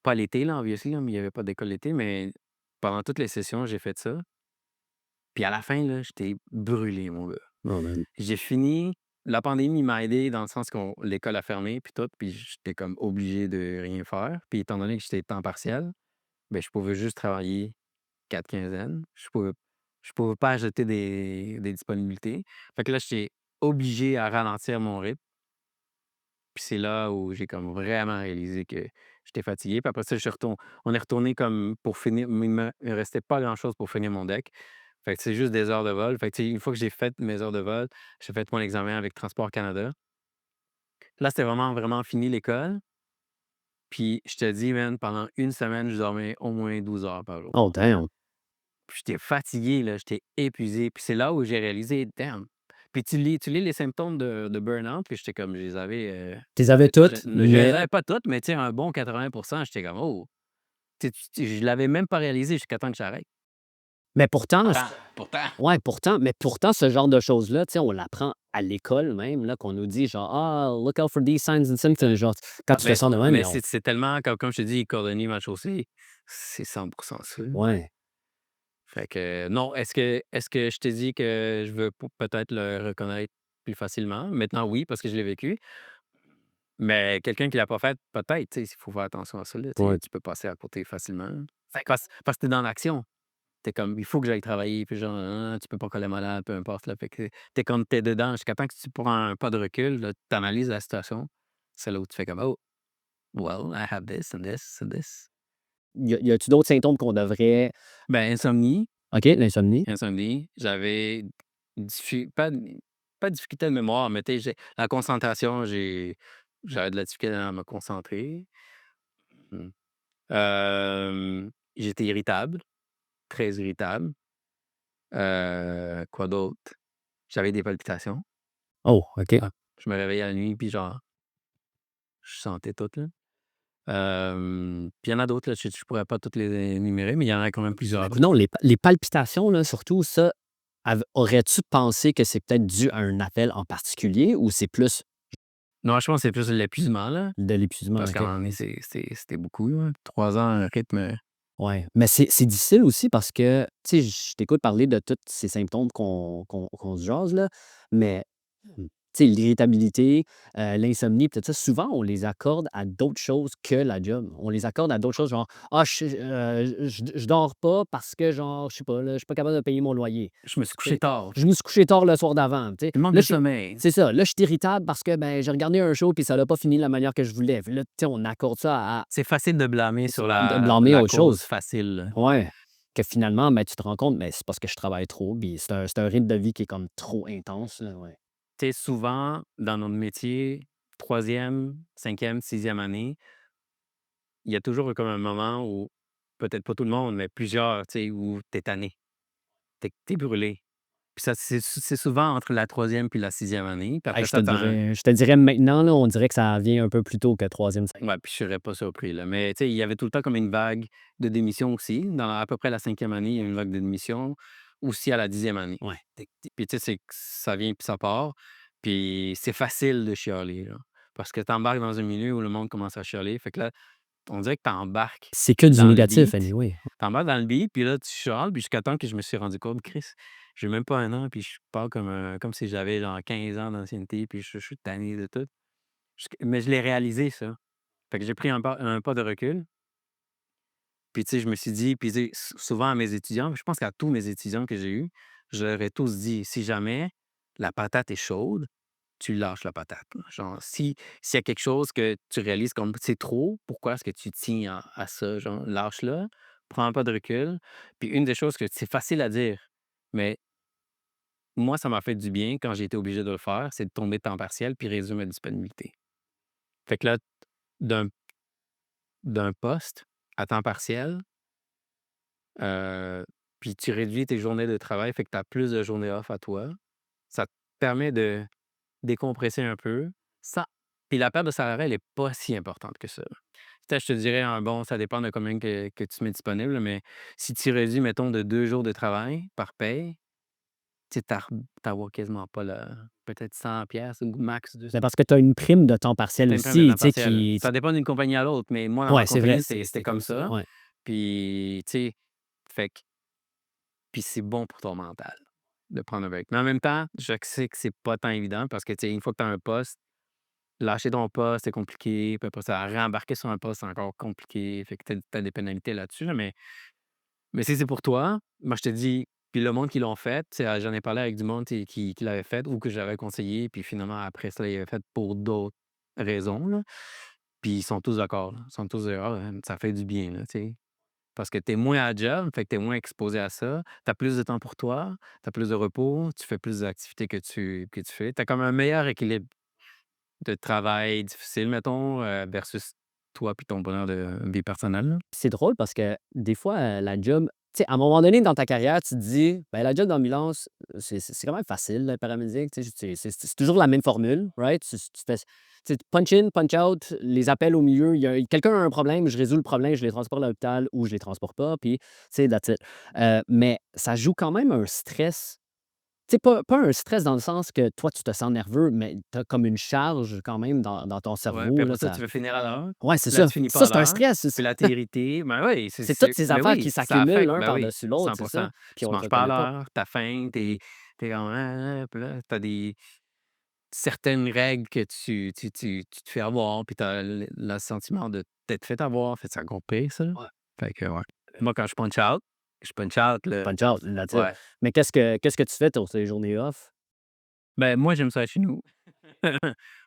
pas l'été, là, obviously, là, mais il y avait pas d'école l'été, mais pendant toutes les sessions, j'ai fait ça. Puis à la fin, là, j'étais brûlé, mon gars.
Oh, man.
J'ai fini la pandémie m'a aidé dans le sens qu'on l'école a fermé puis tout, puis j'étais comme obligé de rien faire. Puis étant donné que j'étais temps partiel, ben, je pouvais juste travailler 4 quinzaines. Je pouvais pas ajouter des disponibilités. Fait que là, j'étais obligé à ralentir mon rythme. Puis c'est là où j'ai comme vraiment réalisé que j'étais fatigué. Puis après ça, on est retourné comme pour finir, mais il me restait pas grand-chose pour finir mon deck. Fait que c'est juste des heures de vol. Fait que, tu sais, une fois que j'ai fait mes heures de vol, j'ai fait mon examen avec Transport Canada. Là, c'était vraiment, vraiment fini l'école. Puis je te dis, man, pendant une semaine, je dormais au moins 12 heures par jour.
Oh, damn.
Puis j'étais fatigué, là, j'étais épuisé. Puis c'est là où j'ai réalisé, damn. Puis tu lis les symptômes de burn-out, puis j'étais comme, je les avais.
Tu les avais
Je
toutes,
je les
mais
avais pas toutes, mais tu sais, un bon 80%, j'étais comme, oh, je l'avais même pas réalisé jusqu'à temps que j'arrête.
pourtant,
Pourtant.
ouais, pourtant, ce genre de choses-là, tu sais, on l'apprend à l'école même, là, qu'on nous dit genre: «Ah, look out for these signs and symptoms», genre, quand tu fais ça de même,
Mais
mais on
c'est tellement, comme je te dis, cordonnier mal chaussé, c'est 100% ça.
ouais.
Fait que non, est-ce que je te dis que je veux peut-être le reconnaître plus facilement? Maintenant, oui, parce que je l'ai vécu. Mais quelqu'un qui l'a pas fait, peut-être, tu sais, il faut faire attention à ça, là, tu sais,
Ouais.
tu peux passer à côté facilement. Fait que parce que tu es dans l'action. Tu es comme: «Il faut que j'aille travailler», puis genre, tu peux pas coller malade, peu importe, là. Fait que tu es comme tu es dedans jusqu'à temps que tu prends un pas de recul, là, tu analyses la situation. C'est là où tu fais comme: «Oh, well, I have this and this and this».
Y a-tu d'autres symptômes qu'on devrait
Ben, insomnie,
OK, l'insomnie.
j'avais pas pas de difficulté de mémoire, mais tu sais, j'ai la concentration, j'avais de la difficulté à me concentrer. Mmh. J'étais irritable, très irritable. Quoi d'autre? J'avais des palpitations.
Oh, OK.
Ah, je me réveillais la nuit, puis genre, je sentais tout, là. Puis il y en a d'autres, là, je pourrais pas toutes les énumérer, mais il y en a quand même plusieurs, là.
Non, les palpitations, là, surtout ça, aurais-tu pensé que c'est peut-être dû à un appel en particulier ou c'est plus
Non, je pense que c'est plus l'épuisement, là,
de l'épuisement?
parce qu'à un
OK.
moment donné, c'était beaucoup, là. 3 ans, un rythme.
Ouais, mais c'est difficile aussi parce que, tu sais, je t'écoute parler de tous ces symptômes qu'on se jase là, mais, tu sais, l'irritabilité, l'insomnie, peut-être ça, souvent, on les accorde à d'autres choses que la job. On les accorde à d'autres choses, genre: «Ah, je dors pas parce que, genre, je sais pas, là, je suis pas capable de payer mon loyer».
Je me suis
Tu
couché
sais,
tard.
je me suis couché tard le soir d'avant, tu sais.
Le manque
Là,
de
je suis
sommeil.
c'est ça, là, je suis irritable parce que, ben, j'ai regardé un show puis ça l'a pas fini de la manière que je voulais. Puis là, tu sais, on accorde ça à
C'est facile de blâmer sur
de
la
blâmer
la
autre
cause
chose.
facile, là.
Ouais, que finalement, ben, tu te rends compte, mais c'est parce que je travaille trop, puis c'est un rythme de vie qui est comme trop intense, là, ouais.
Tu sais, souvent, dans notre métier, troisième, cinquième, sixième année, il y a toujours comme un moment où, peut-être pas tout le monde, mais plusieurs, tu sais, où tu es tanné, tu es brûlé. Puis ça, c'est souvent entre la troisième puis la sixième année. Puis
Hey,
après ça, tu as.
je te dirais maintenant, là, on dirait que ça vient un peu plus tôt que troisième, e
Ouais, puis je serais pas surpris, là. Mais tu sais, il y avait tout le temps comme une vague de démission aussi. Dans à peu près la cinquième année, il y a une vague de démission. Aussi à la dixième année.
ouais.
Puis tu sais, ça vient puis ça part. Puis c'est facile de chialer, là. Parce que tu embarques dans un milieu où le monde commence à chialer. Fait que là, on dirait que tu embarques
C'est que du
dans le
négatif
beat.
anyway.
Tu embarques dans le beat, puis là, tu chiales, puis jusqu'à temps que je me suis rendu compte, Chris, j'ai même pas un an, puis je parle comme si j'avais genre 15 ans d'ancienneté, puis je suis tanné de tout. Mais je l'ai réalisé, ça. Fait que j'ai pris un pas de recul. Puis, tu sais, je me suis dit, puis tu sais, souvent à mes étudiants, je pense qu'à tous mes étudiants que j'ai eus, je leur ai tous dit: «Si jamais la patate est chaude, tu lâches la patate, là». Genre, s'il y a quelque chose que tu réalises comme c'est trop, pourquoi est-ce que tu tiens à ça? Genre, lâche-le, prends un pas de recul. Puis une des choses que c'est facile à dire, mais moi, ça m'a fait du bien quand j'ai été obligé de le faire, c'est de tomber de temps partiel puis réduire ma disponibilité. Fait que là, d'un d'un poste à temps partiel. Heu, Puis tu réduis tes journées de travail, fait que tu as plus de journées off à toi. Ça te permet de décompresser un peu. Ça Puis la perte de salaire, elle est pas si importante que ça. Peut-être, je te dirais un bon, ça dépend de combien que tu mets disponible, mais si tu réduis, mettons, de 2 jours de travail par paye, tu sais, quasiment pas peut-être 100 pièces ou max 200.
C'est parce que tu as une prime de temps partiel
C'est une prime de
aussi,
temps
tu sais,
partiel.
qui...
Ça dépend d'une compagnie à l'autre, mais moi, dans ma
Ouais, c'est vrai,
compagnie, c'était comme ça.
Ouais.
Puis, tu sais, fait que puis c'est bon pour ton mental de prendre un break. Mais en même temps, je sais que c'est pas tant évident parce que, tu sais, une fois que tu as un poste, lâcher ton poste, c'est compliqué. Puis après ça, rembarquer sur un poste, c'est encore compliqué. Fait que tu as des pénalités là-dessus, là, mais si c'est pour toi, moi, je te dis, puis le monde qui l'ont fait, tu sais, j'en ai parlé avec du monde tu sais, qui l'avait fait ou que j'avais conseillé, puis finalement, après ça, ils l'avaient fait pour d'autres raisons, là. Puis ils sont tous d'accord, là. Ils sont tous «Ah, ça fait du bien», là, tu sais. Parce que tu es moins à la job, fait que tu es moins exposé à ça. Tu as plus de temps pour toi, tu as plus de repos, tu fais plus d'activités que tu fais. Tu as comme un meilleur équilibre de travail difficile, mettons, versus toi puis ton bonheur de vie personnelle, là.
C'est drôle parce que des fois, la job, tu sais, à un moment donné dans ta carrière, tu te dis, ben la job d'ambulance, c'est quand même facile, le paramédic, tu sais, c'est toujours la même formule, right? Tu fais, tu sais, punch in, punch out, les appels au milieu, quelqu'un a un problème, je résous le problème, je les transporte à l'hôpital ou je les transporte pas, puis, tu sais, that's it. Mais ça joue quand même un stress. Tu sais, pas un stress dans le sens que toi, tu te sens nerveux, mais tu as comme une charge quand même dans ton
Ouais, puis
cerveau, là,
après ça,
ça...
tu veux finir à l'heure.
Ouais, c'est
Là,
ça.
tu finis pas
Ça,
à
c'est un
l'heure.
stress,
Puis là, t'es irrité. Ben oui,
c'est toutes ces
ben
affaires
oui,
qui
ça
s'accumulent
affecte.
l'un
Ben oui,
par-dessus l'autre, c'est
100%.
ça? Puis
Tu
on le
manges pas à
reconnaît pas.
l'heure, t'as faim, t'es comme puis là, t'as des certaines règles que tu te fais avoir, puis t'as le sentiment de t'être fait avoir. Fait que c'est encore pire, ça.
Ouais.
Fait que ouais. Moi, quand je punch out, là.
Punch out, that's it.
Ouais.
Mais qu'est-ce que tu fais sur tes journées off?
Ben, moi, j'aime ça être chez nous.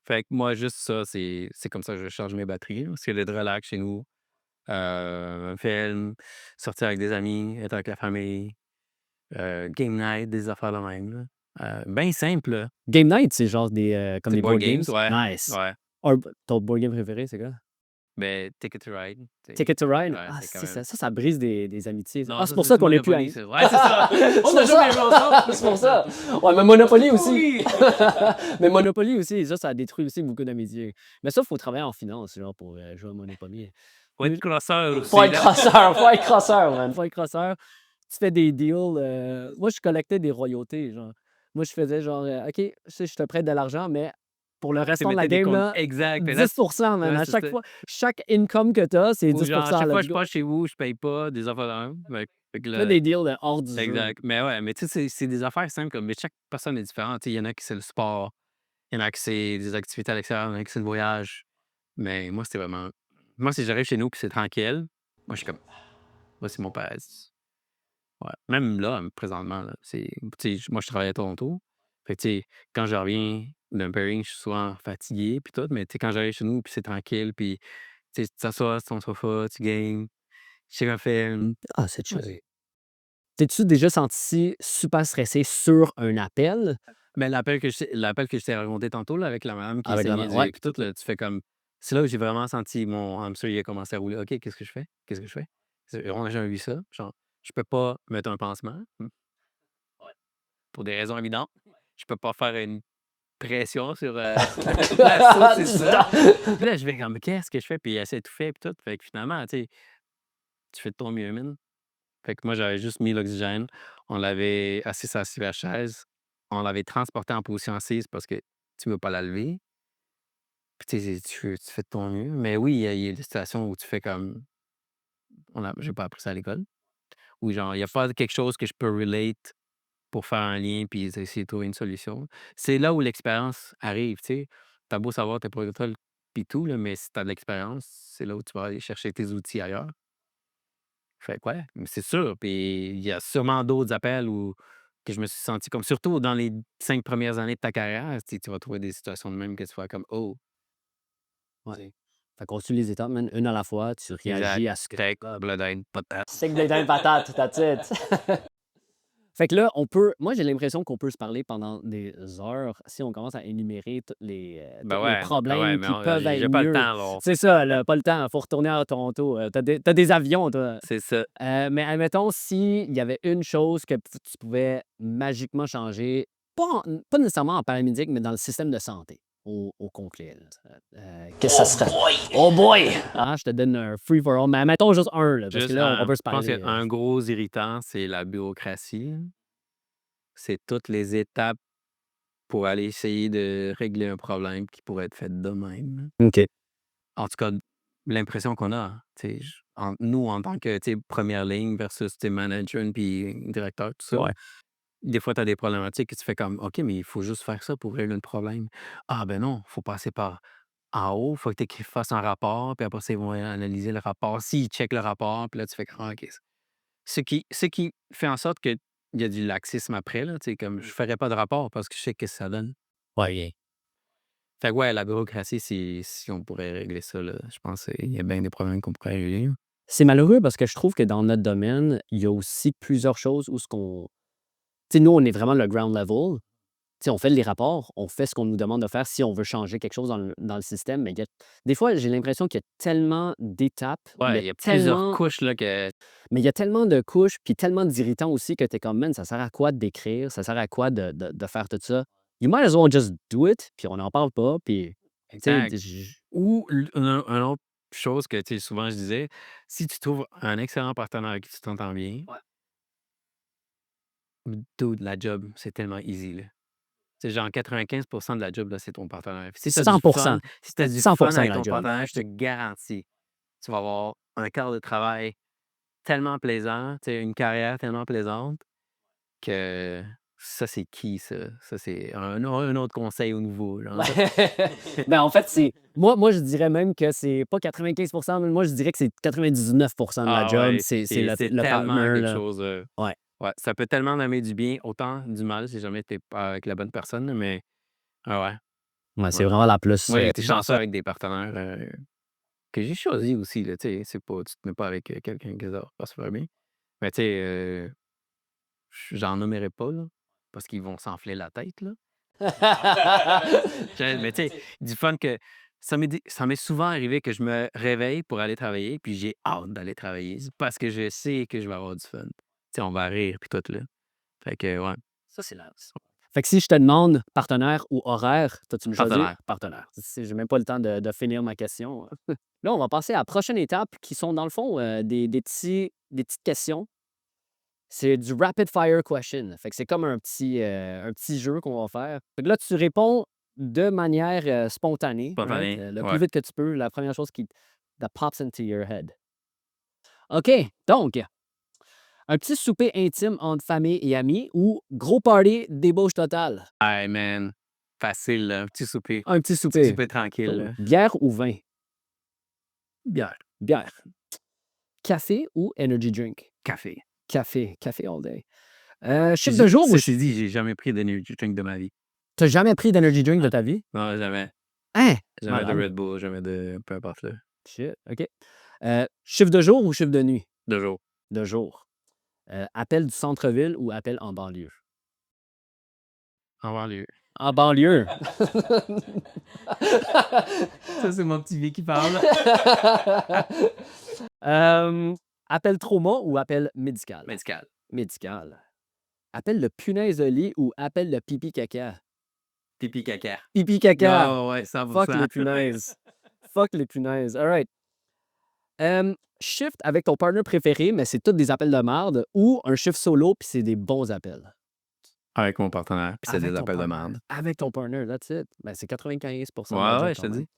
Fait que moi, juste ça, c'est comme ça que je charge mes batteries, là. C'est de relax chez nous, un film, sortir avec des amis, être avec la famille, game night, des affaires de même, là. Ben simple, là.
Game night, c'est genre comme
C'est
des
board
board games?
games, ouais,
Nice.
ouais.
Ton board game préféré, c'est quoi?
Ben, Ticket to Ride, tu sais,
Ticket to Ride?
ouais,
Ah,
c'est quand
c'est
même
ça brise des amitiés, ça.
non,
Ah, c'est
ça,
pour ça
c'est
qu'on est plus
Monopoly,
amis.
ça. Ouais, c'est ça. On a
C'est
jamais
ça.
joué ensemble.
C'est pour ça. Ouais, mais Monopoly aussi.
Oui!
Mais Monopoly aussi, ça détruit aussi beaucoup d'amitiés. Mais ça, il faut travailler en finance, genre, pour jouer à Monopoly.
Faut être crosseur aussi,
Faut être
là.
crosseur, faut être crosseur, man. Faut être crosseur. Tu fais des deals. Moi, je collectais des royautés, genre. Moi, je faisais genre, OK, je te prête de l'argent, mais pour le
Tu
restant de la
mettais des
game,
comptes
là,
exact, puis là
10%, man.
ouais,
À
c'est
chaque
ça.
fois, chaque income que tu as, c'est
Ou genre,
10%.
chaque fois que
Let's
je
go.
passe chez vous, je paye pas, des affaires de même. Fait que
Fais
là
des deals hors du jeu.
exact. Mais ouais, mais tu sais, c'est des affaires simples comme mais chaque personne est différente. Tu sais, il y en a qui c'est le sport, il y en a qui c'est des activités à l'extérieur, il y en a qui c'est le voyage. Mais moi, c'était vraiment moi, si j'arrive chez nous puis c'est tranquille, moi, je suis comme: «Moi, c'est mon paradis». Ouais. Même là, présentement, là, tu sais, moi, je travaille à Toronto. Fait que, tu sais, quand je reviens d'un pairing, je suis souvent fatigué puis tout, mais tu sais, quand j'arrive chez nous puis c'est tranquille puis, tu sais, tu t'assois sur ton sofa, tu games, tu checkes un film.
Ah, c'est
Ouais,
chill. T'es-tu déjà senti super stressé sur un appel?
ben, l'appel que je t'ai raconté tantôt, là, avec la madame qui
Avec la
saignait
main,
du
ouais.
nez puis tout, là, tu fais comme c'est là où j'ai vraiment senti mon hamster, il a commencé à rouler. OK, qu'est-ce que je fais? Qu'est-ce que je fais? On a jamais vu ça. Genre, je peux pas mettre un pansement, pour des raisons évidentes. Je peux pas faire une pression sur, la sauce, c'est ça. Puis là, je vais comme: «Qu'est-ce que je fais?» Puis elle s'étouffait puis tout. Fait que finalement, tu sais, tu fais de ton mieux, man. Fait que moi, j'avais juste mis l'oxygène. On l'avait assis sur la chaise. On l'avait transporté en position assise parce que tu ne veux pas la lever. Puis tu sais, tu fais de ton mieux. Mais oui, il y a des situations où tu fais comme j'ai pas appris ça à l'école. Où genre, il y a pas quelque chose que je peux relate pour faire un lien puis essayer de trouver une solution. C'est là où l'expérience arrive, tu sais. Tu beau savoir tes protocoles puis tout, là, mais si tu as de l'expérience, c'est là où tu vas aller chercher tes outils ailleurs. Fait que ouais, mais c'est sûr. Puis il y a sûrement d'autres appels où que je me suis senti comme surtout dans les 5 premières années de ta carrière, tu vas trouver des situations de même que tu vas comme: «Oh!» tu
Ouais.
sais.
Fait qu'on suit les étapes, man, une à la fois, tu
Exact.
réagis à ce que...
Steak, bleu d'Inde, patate.
Steak, blé d'Inde, patate, that's it. Fait que là, moi, j'ai l'impression qu'on peut se parler pendant des heures si on commence à énumérer
Ben
tous les
ouais, ben ouais,
problèmes
mais
qui peuvent
j'ai
être
pas le
mieux.
temps là.
C'est ça, là, pas le temps, faut retourner à Toronto. T'as des avions, toi.
C'est ça.
Mais admettons, s'il y avait une chose que tu pouvais magiquement changer, pas nécessairement en paramédic, mais dans le système de santé au complet, là, qu'est-ce que ça serait? Oh boy! Ah, je te donne un free for all, mais admettons juste un, là, parce que
Juste
là, on peut se
je pense
parler.
qu'un gros irritant, c'est la bureaucratie, là. c'est toutes les étapes pour aller essayer de régler un problème qui pourrait être fait de même.
OK.
En tout cas, l'impression qu'on a, hein, tu sais, nous, en tant que, tu sais, première ligne versus, tu sais, management puis directeur, tout ça,
Ouais.
des fois, tu as des problématiques et tu fais comme, OK, mais il faut juste faire ça pour régler le problème. Ah, ben non, faut passer par en haut, faut que tu fasses un rapport, puis après ça, ils vont analyser le rapport. S'ils checkent le rapport, puis là, tu fais comme, ah, OK. Ce qui fait en sorte qu'il y a du laxisme après, là, tu sais, comme je ferais pas de rapport parce que je sais qu'est-ce que ça donne.
Ouais.
Fait que ouais, la bureaucratie, si on pourrait régler ça, là, je pense qu'il y a bien des problèmes qu'on pourrait régler, là.
C'est malheureux parce que je trouve que dans notre domaine, il y a aussi plusieurs choses où ce qu'on tu sais, nous, on est vraiment le ground level. Tu sais, on fait les rapports, on fait ce qu'on nous demande de faire si on veut changer quelque chose dans le système, mais il y a des fois, j'ai l'impression qu'il y a tellement d'étapes,
Ouais, il y a plusieurs couches, là,
mais il y a tellement de couches, puis tellement d'irritants aussi que tu es comme: «Man, ça sert à quoi d'écrire? Ça sert à quoi de faire tout ça? You might as well just do it», puis on n'en parle pas, puis tu sais,
exact. Ou une autre chose que, tu sais, souvent je disais, si tu trouves un excellent partenaire avec qui tu t'entends bien,
Ouais.
dude, la job, c'est tellement easy, là. C'est genre 95 de la job, là, c'est ton partenaire. Si tu as du
100
fun si tu du
100
fun avec
la
ton
job.
partenaire, je te garantis, tu vas avoir un cadre de travail tellement plaisant, tu sais, une carrière tellement plaisante que ça, c'est qui ça? Ça, c'est un autre conseil au nouveau, genre.
Ben, en fait, c'est moi, je dirais même que c'est pas 95 mais moi, je dirais que c'est 99 de la
Ah
job,
ouais,
c'est le
c'est
le
tellement
partner,
quelque
là.
chose,
Ouais.
ouais, ça peut tellement nommer du bien, autant du mal si jamais tu pas avec la bonne personne, là, mais ah ouais,
Ouais, c'est
ouais.
vraiment la plus,
Moi, j'ai été
dans
chanceux
ça.
avec des partenaires, que j'ai choisis aussi, là, tu sais, c'est pas tu te mets pas avec, quelqu'un que ça va pas super bien. Mais tu sais, j'en nommerai pas, là, parce qu'ils vont s'enfler la tête, là. Mais tu sais, du fun que ça m'est souvent arrivé que je me réveille pour aller travailler, puis j'ai hâte d'aller travailler parce que je sais que je vais avoir du fun. Tu sais, on va rire puis tout, là. Fait que ouais,
Ça, c'est nice. Fait que si je te demande partenaire ou horaire, toi, tu me choisis?
partenaire.
Partenaire. J'ai même pas le temps de finir ma question. Là, on va passer à la prochaine étape qui sont, dans le fond, des petites questions. C'est du rapid fire question. Fait que c'est comme un petit jeu qu'on va faire. Fait que là, tu réponds de manière, spontanée, right?
Spontané,
Le plus
ouais.
vite que tu peux, la première chose that pops into your head. OK, donc, un petit souper intime entre famille et amis ou gros party, débauche totale?
Hey man, facile, là,
Un petit
petit
souper.
souper tranquille,
Cool.
là.
Bière ou vin?
Bière,
Bière. Café ou energy drink?
café.
Café. Café all day. Chiffre de
J'ai
jour ou
ceci dit, j'ai jamais pris d'énergie drink de ma vie.
tu jamais pris d'energy drink de ta vie?
Non, jamais.
Hein?
Jamais de
Malade.
Red Bull, jamais de peu importe, là.
Shit, OK. Chiffre de jour ou chiffre de nuit?
De jour.
De jour. Appel du centre-ville ou appel en banlieue?
Au revoir, lieu.
En banlieue.
Ça, c'est mon petit vieux qui parle.
Appel trauma ou appel médical?
Médical.
Médical. Appel de punaise de lit ou appel de pipi caca?
Pipi caca.
Pipi caca.
Ah ouais,
Fuck
100%.
les punaises. Fuck les punaises. All right. Shift avec ton partner préféré, mais c'est tous des appels de merde, ou un shift solo, puis c'est des bons appels.
Avec mon partenaire, puis c'est
Avec
des
ton
appels de
partner.
merde.
Avec ton partner, that's it. Ben, c'est 95 de la
Ouais,
job
ouais, je te
quand même.
dis.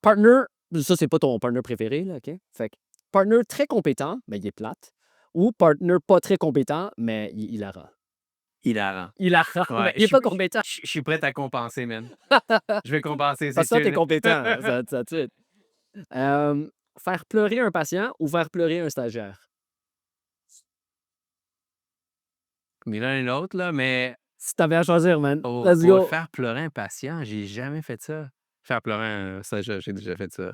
Partner, ça, c'est pas ton partner préféré, là, OK? Fait que partner très compétent, mais il est plate. Ou partner pas très compétent, mais il est hilarant.
Hilarant.
Hilarant,
Ouais,
mais il est pas compétent.
Je suis prêt à compenser, man. Je vais compenser,
Parce
c'est
que toi, t'es
sûr.
compétent. That's it. Faire pleurer un patient ou faire pleurer un stagiaire?
Ni l'un ni l'autre, là, mais
Si t'avais à choisir, man. Let's
pour
go.
faire pleurer un patient, j'ai jamais fait ça. Faire pleurer un stagiaire, j'ai déjà fait ça.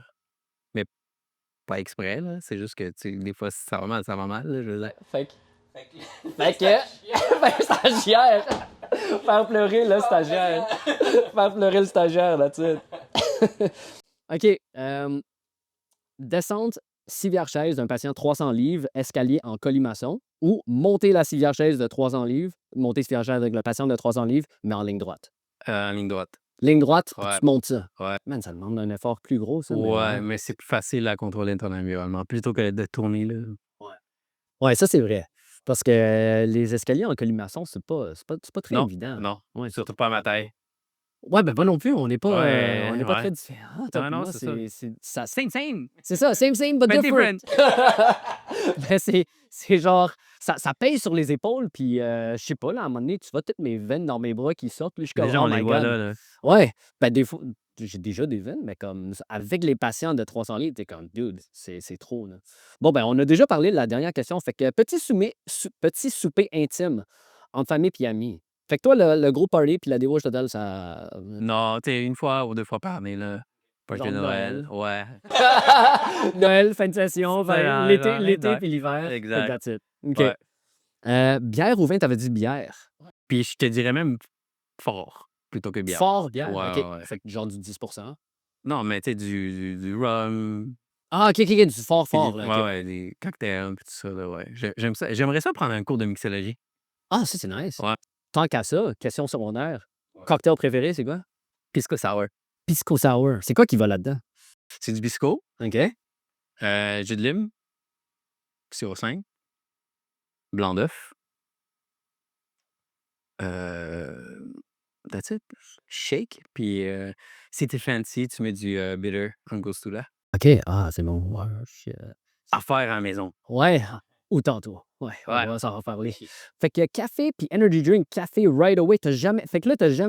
Mais pas exprès, là. C'est juste que, tu sais, des fois, si ça va mal, ça va mal, là, je veux dire.
Fait que stagiaire. Faire pleurer le stagiaire. Faire pleurer le stagiaire, là-dessus. OK. Descente civière-chaise d'un patient 300 livres, escalier en colimaçon, ou monter la civière-chaise de 300 livres, monter civière-chaise avec le patient de 300 livres, mais en ligne droite.
En ligne droite.
Ligne droite, puis
Ouais.
tu montes ça.
Ouais.
Man, ça demande un effort plus gros, ça.
Ouais, mais c'est plus facile à contrôler ton environnement plutôt que de tourner, là.
Ouais, ça, c'est vrai. Parce que les escaliers en colimaçon, c'est pas très
Non,
évident.
non,
Ouais,
surtout pas à ma taille.
ouais, ben, moi non plus, on n'est
Ouais,
pas
ouais.
très différents, toi
Non,
puis
non,
moi,
c'est ça.
c'est ça
Same, same,
c'est ça, same but
but
different.
different.
Ben, c'est genre ça pèse sur les épaules puis je sais pas, là, à un moment donné, tu vois toutes mes veines dans mes bras qui sortent, puis je suis comme:
Déjà, on
«Oh
les
my
voit
god».
là.
Ouais, ben, des fois j'ai déjà des veines, mais comme avec les patients de 300 livres, tu comme: «Dude, c'est trop, là». Bon, ben, on a déjà parlé de la dernière question, fait que petit souper intime entre famille puis amis. Fait que toi, le gros party puis la débauche totale, ça
Non, tu sais, 1 fois ou 2 fois par année, là. Party
genre
de Noël,
Noël.
ouais.
Noël, fin de session,
C'est genre
l'été
exact,
puis l'hiver, fait que
exact,
that's it. OK.
ouais.
Bière ou vin? Tu avais dit bière.
Puis je te dirais même fort plutôt que bière.
Fort
Ouais,
bière, OK.
ouais, ouais.
Fait que genre du 10.
Non, mais tu sais, du rhum,
Ah, OK, OK, OK, du fort,
puis des
fort, là,
ouais,
OK.
ouais, des cocktails puis tout ça, là, ouais. J'aime ça. J'aimerais ça prendre un cours de mixologie.
Ah, ça, c'est nice.
Ouais.
Tant qu'à ça, question secondaire,
Ouais.
cocktail préféré, c'est quoi?
Pisco sour.
Pisco sour. C'est quoi qui va là-dedans?
C'est du bisco,
OK.
jus de lime, sirop simple, blanc d'œuf, heu, that's it. Shake, puis si tu fancy, tu mets du, bitter angostura.
OK. Ah, c'est bon. Ouais, shit.
À faire à la maison.
Ouais, ou tantôt. Ouais, on
Ouais.
va s'en reparler. Fait que café puis energy drink, café right away, t'as jamais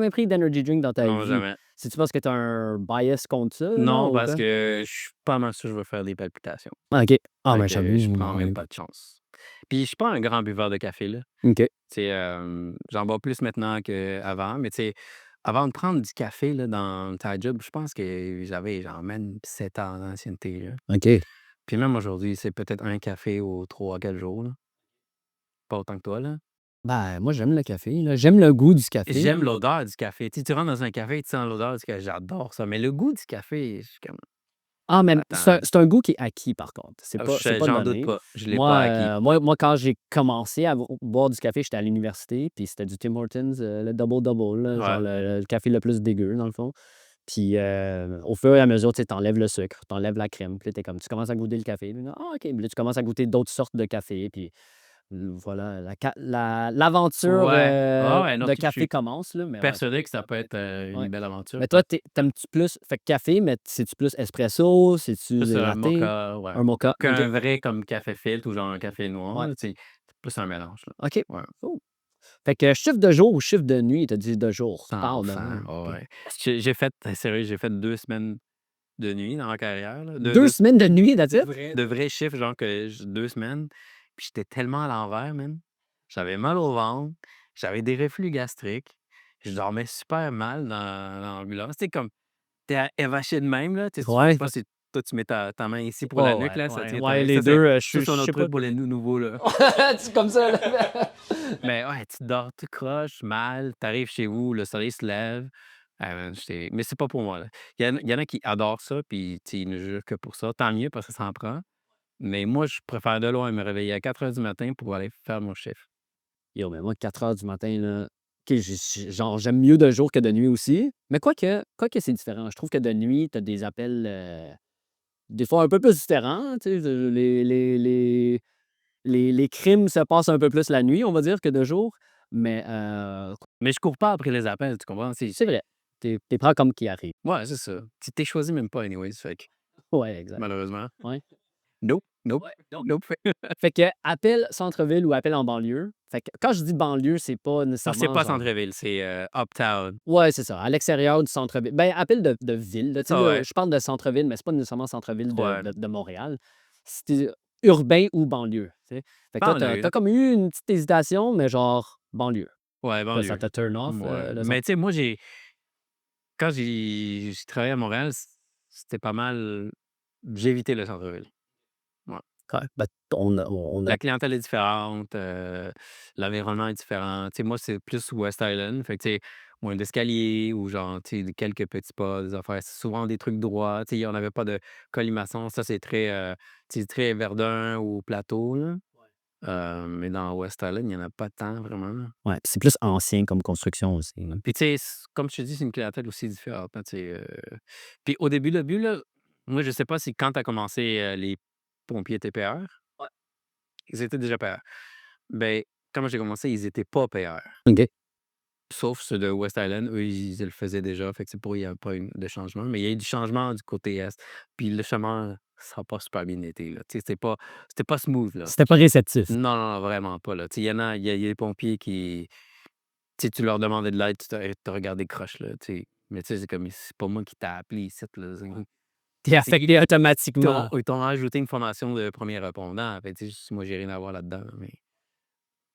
pris d'energy drink dans ta
Non,
vie.
jamais.
C'est-tu parce que t'as un bias contre ça,
Non,
genre, ou
parce
quoi?
que je suis pas mal sûr que je vais faire des palpitations.
Ah, OK. Ah,
Fait
ben,
que je
j'avoue,
prends même
ouais.
pas de chance. Puis je suis pas un grand buveur de café, là.
OK.
Tu sais, j'en bois plus maintenant qu'avant, mais tu sais, avant de prendre du café, là, dans ta job, je pense que j'avais genre même 7 ans d'ancienneté, là.
OK.
Puis même aujourd'hui, c'est peut-être un café aux 3 à 4 jours, là. Pas autant que toi, là.
Ben, moi, j'aime le café, là. J'aime le goût du café.
J'aime l'odeur du café. Tu sais, tu rentres dans un café, tu sens l'odeur du café, j'adore ça, mais le goût du café, je suis comme:
Ah, mais
«Attends,
c'est un goût qui est acquis, par contre. C'est pas
j'en doute
donné.
pas, je l'ai pas acquis».
Moi, quand j'ai commencé à boire du café, j'étais à l'université, puis c'était du Tim Hortons, le double double, là, genre
Ouais,
le café le plus dégueu, dans le fond. Puis au fur et à mesure, tu sais, t'enlèves le sucre, t'enlèves la crème, puis là, tu comme tu commences à goûter le café. Puis là, ah, OK. Puis là, tu commences à goûter d'autres sortes de café, puis voilà, l'aventure,
ouais, ah ouais, non,
de
je
café
suis
commence, là, mais ouais.
persuadé que ça peut être,
Ouais.
une belle aventure.
Mais toi, t'aimes-tu plus fait que café, mais c'est-tu plus espresso? C'est-tu
Plus
des
un
latte?
moka, ouais.
Un mocha? OK.
Qu'un vrai comme café filtre ou genre un café noir,
Ouais.
là, tu sais, plus un mélange, là.
OK.
Ouais.
Cool. Fait que chiffre de jour ou chiffre de nuit? Tu dit de jour.
Sans
Parle
fin,
donc.
ouais, ouais. J'ai fait sérieux, j'ai fait 2 semaines de nuit dans ma carrière, là,
2 semaines de nuit, that's it?
de vrais chiffres, genre que j 2 semaines, puis j'étais tellement à l'envers, man. J'avais mal au ventre, j'avais des reflux gastriques, je dormais super mal dans l'ambulance. Tu sais, comme tu es évaché de même, là, tu sais, je sais
Ouais.
pas si toi tu mets ta main ici pour la
Oh,
nuque,
ouais,
là, ça
ouais,
tient
ouais,
ta
les
ça
2,
c'est
je
un
sais
autre
pas.
truc pour les nouveaux, là.
C'est comme ça, là.
Mais ouais, tu dors tout croche, mal, tu arrives chez vous, le soleil se lève. Ah man, mais c'est pas pour moi, là. Il y en a qui adorent ça, puis tu sais, ils ne jurent que pour ça. Tant mieux parce que ça en prend. Mais moi, je préfère de loin me réveiller à 4 heures du matin pour aller faire mon chiffre.
Yo, mais moi, 4 heures du matin, là, OK, genre, j'aime mieux de jour que de nuit aussi. Mais quoique c'est différent. Je trouve que de nuit, tu as des appels, des fois un peu plus différents, tu sais, les crimes se passent un peu plus la nuit, on va dire, que de jour. Mais
Mais je cours pas après les appels, tu comprends?
c'est vrai. Tu prends comme qui arrive.
Ouais, c'est ça. Tu t'es choisi même pas anyways, fait que
Ouais, exact.
malheureusement.
Ouais.
Nope, nope,
Ouais, donc
nope.
fait que appel centre-ville ou appel en banlieue. Fait que quand je dis banlieue, c'est pas
Non, c'est
nécessairement
pas
genre
centre-ville, c'est, uptown.
ouais, c'est ça, à l'extérieur du centre-ville. Ben, appel de ville, là, tu sais,
Ah
là,
ouais,
je parle de centre-ville, mais c'est pas nécessairement centre-ville de
ouais.
de de Montréal. C'était urbain ou banlieue, tu sais? Fait que toi,
Banlieue,
tu
là.
comme eu une petite hésitation, mais genre banlieue.
Ouais,
Là, ça
banlieue.
te turn off,
Ouais.
le
Mais
centre?
tu sais, moi, quand j'ai travaillé à Montréal, c'était pas mal j'ai évité le centre-ville. Ouais.
Ouais, ben, on a
La clientèle est différente, l'environnement est différent. Tu sais, moi, c'est plus West Island, fait que, tu sais, moins d'escalier ou genre, tu sais, quelques petits pas, des affaires, c'est souvent des trucs droits. Tu sais, on avait pas de colimaçon. Ça, c'est très, tu sais, très Verdun ou plateau, là. Mais dans West Island, il y en a pas tant vraiment, là.
ouais, puis c'est plus ancien comme construction aussi, là.
Puis, tu sais, comme je te dis, c'est une clientèle aussi différente, hein, tu sais, puis au début, le but, là, moi, je sais pas si quand tu as commencé, les pompiers étaient payeurs.
Ouais.
Ils étaient déjà payeurs. Ben, quand j'ai commencé, ils étaient pas payeurs.
OK.
Sauf ceux de West Island, eux, ils le faisaient déjà. Fait que c'est pour il y a pas eu de changement. Mais il y a eu du changement du côté est. Puis le chemin, ça a pas super bien été, là. Tu sais, c'était pas smooth, là.
C'était pas réceptif.
Non, non, vraiment pas, là. Tu sais, il y a des pompiers qui, tu sais, tu leur demandais de l'aide, tu regardé croche, là, tu sais. Mais tu sais, c'est comme, c'est pas moi qui t'ai appelé ici, là.
T'es affecté automatiquement.
Ils t'ont ajouté une formation de premier répondant. Fait que, tu sais, moi, j'ai rien à voir là-dedans, mais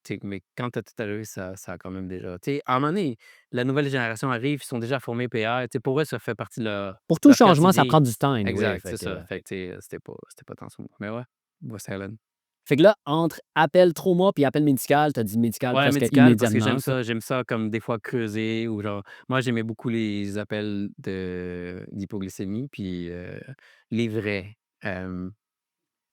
tu sais, mais quand tu as tout arrivé, ça a quand même déjà tu sais, à un moment donné, la nouvelle génération arrive, ils sont déjà formés PR, tu sais, pour eux, ça fait partie de
Pour tout
leur
changement, ça
quotidien.
prend du temps anyway,
Exact, c'est ça. Fait que, tu sais, c'était pas tant smooth. Mais ouais, West Island.
fait que là, entre appel trauma puis appel médical, tu as dit médical
Ouais,
presque
médical, parce que
immédiatement, ça.
j'aime ça comme des fois creuser ou genre moi, j'aimais beaucoup les appels d'hypoglycémie puis, les vrais,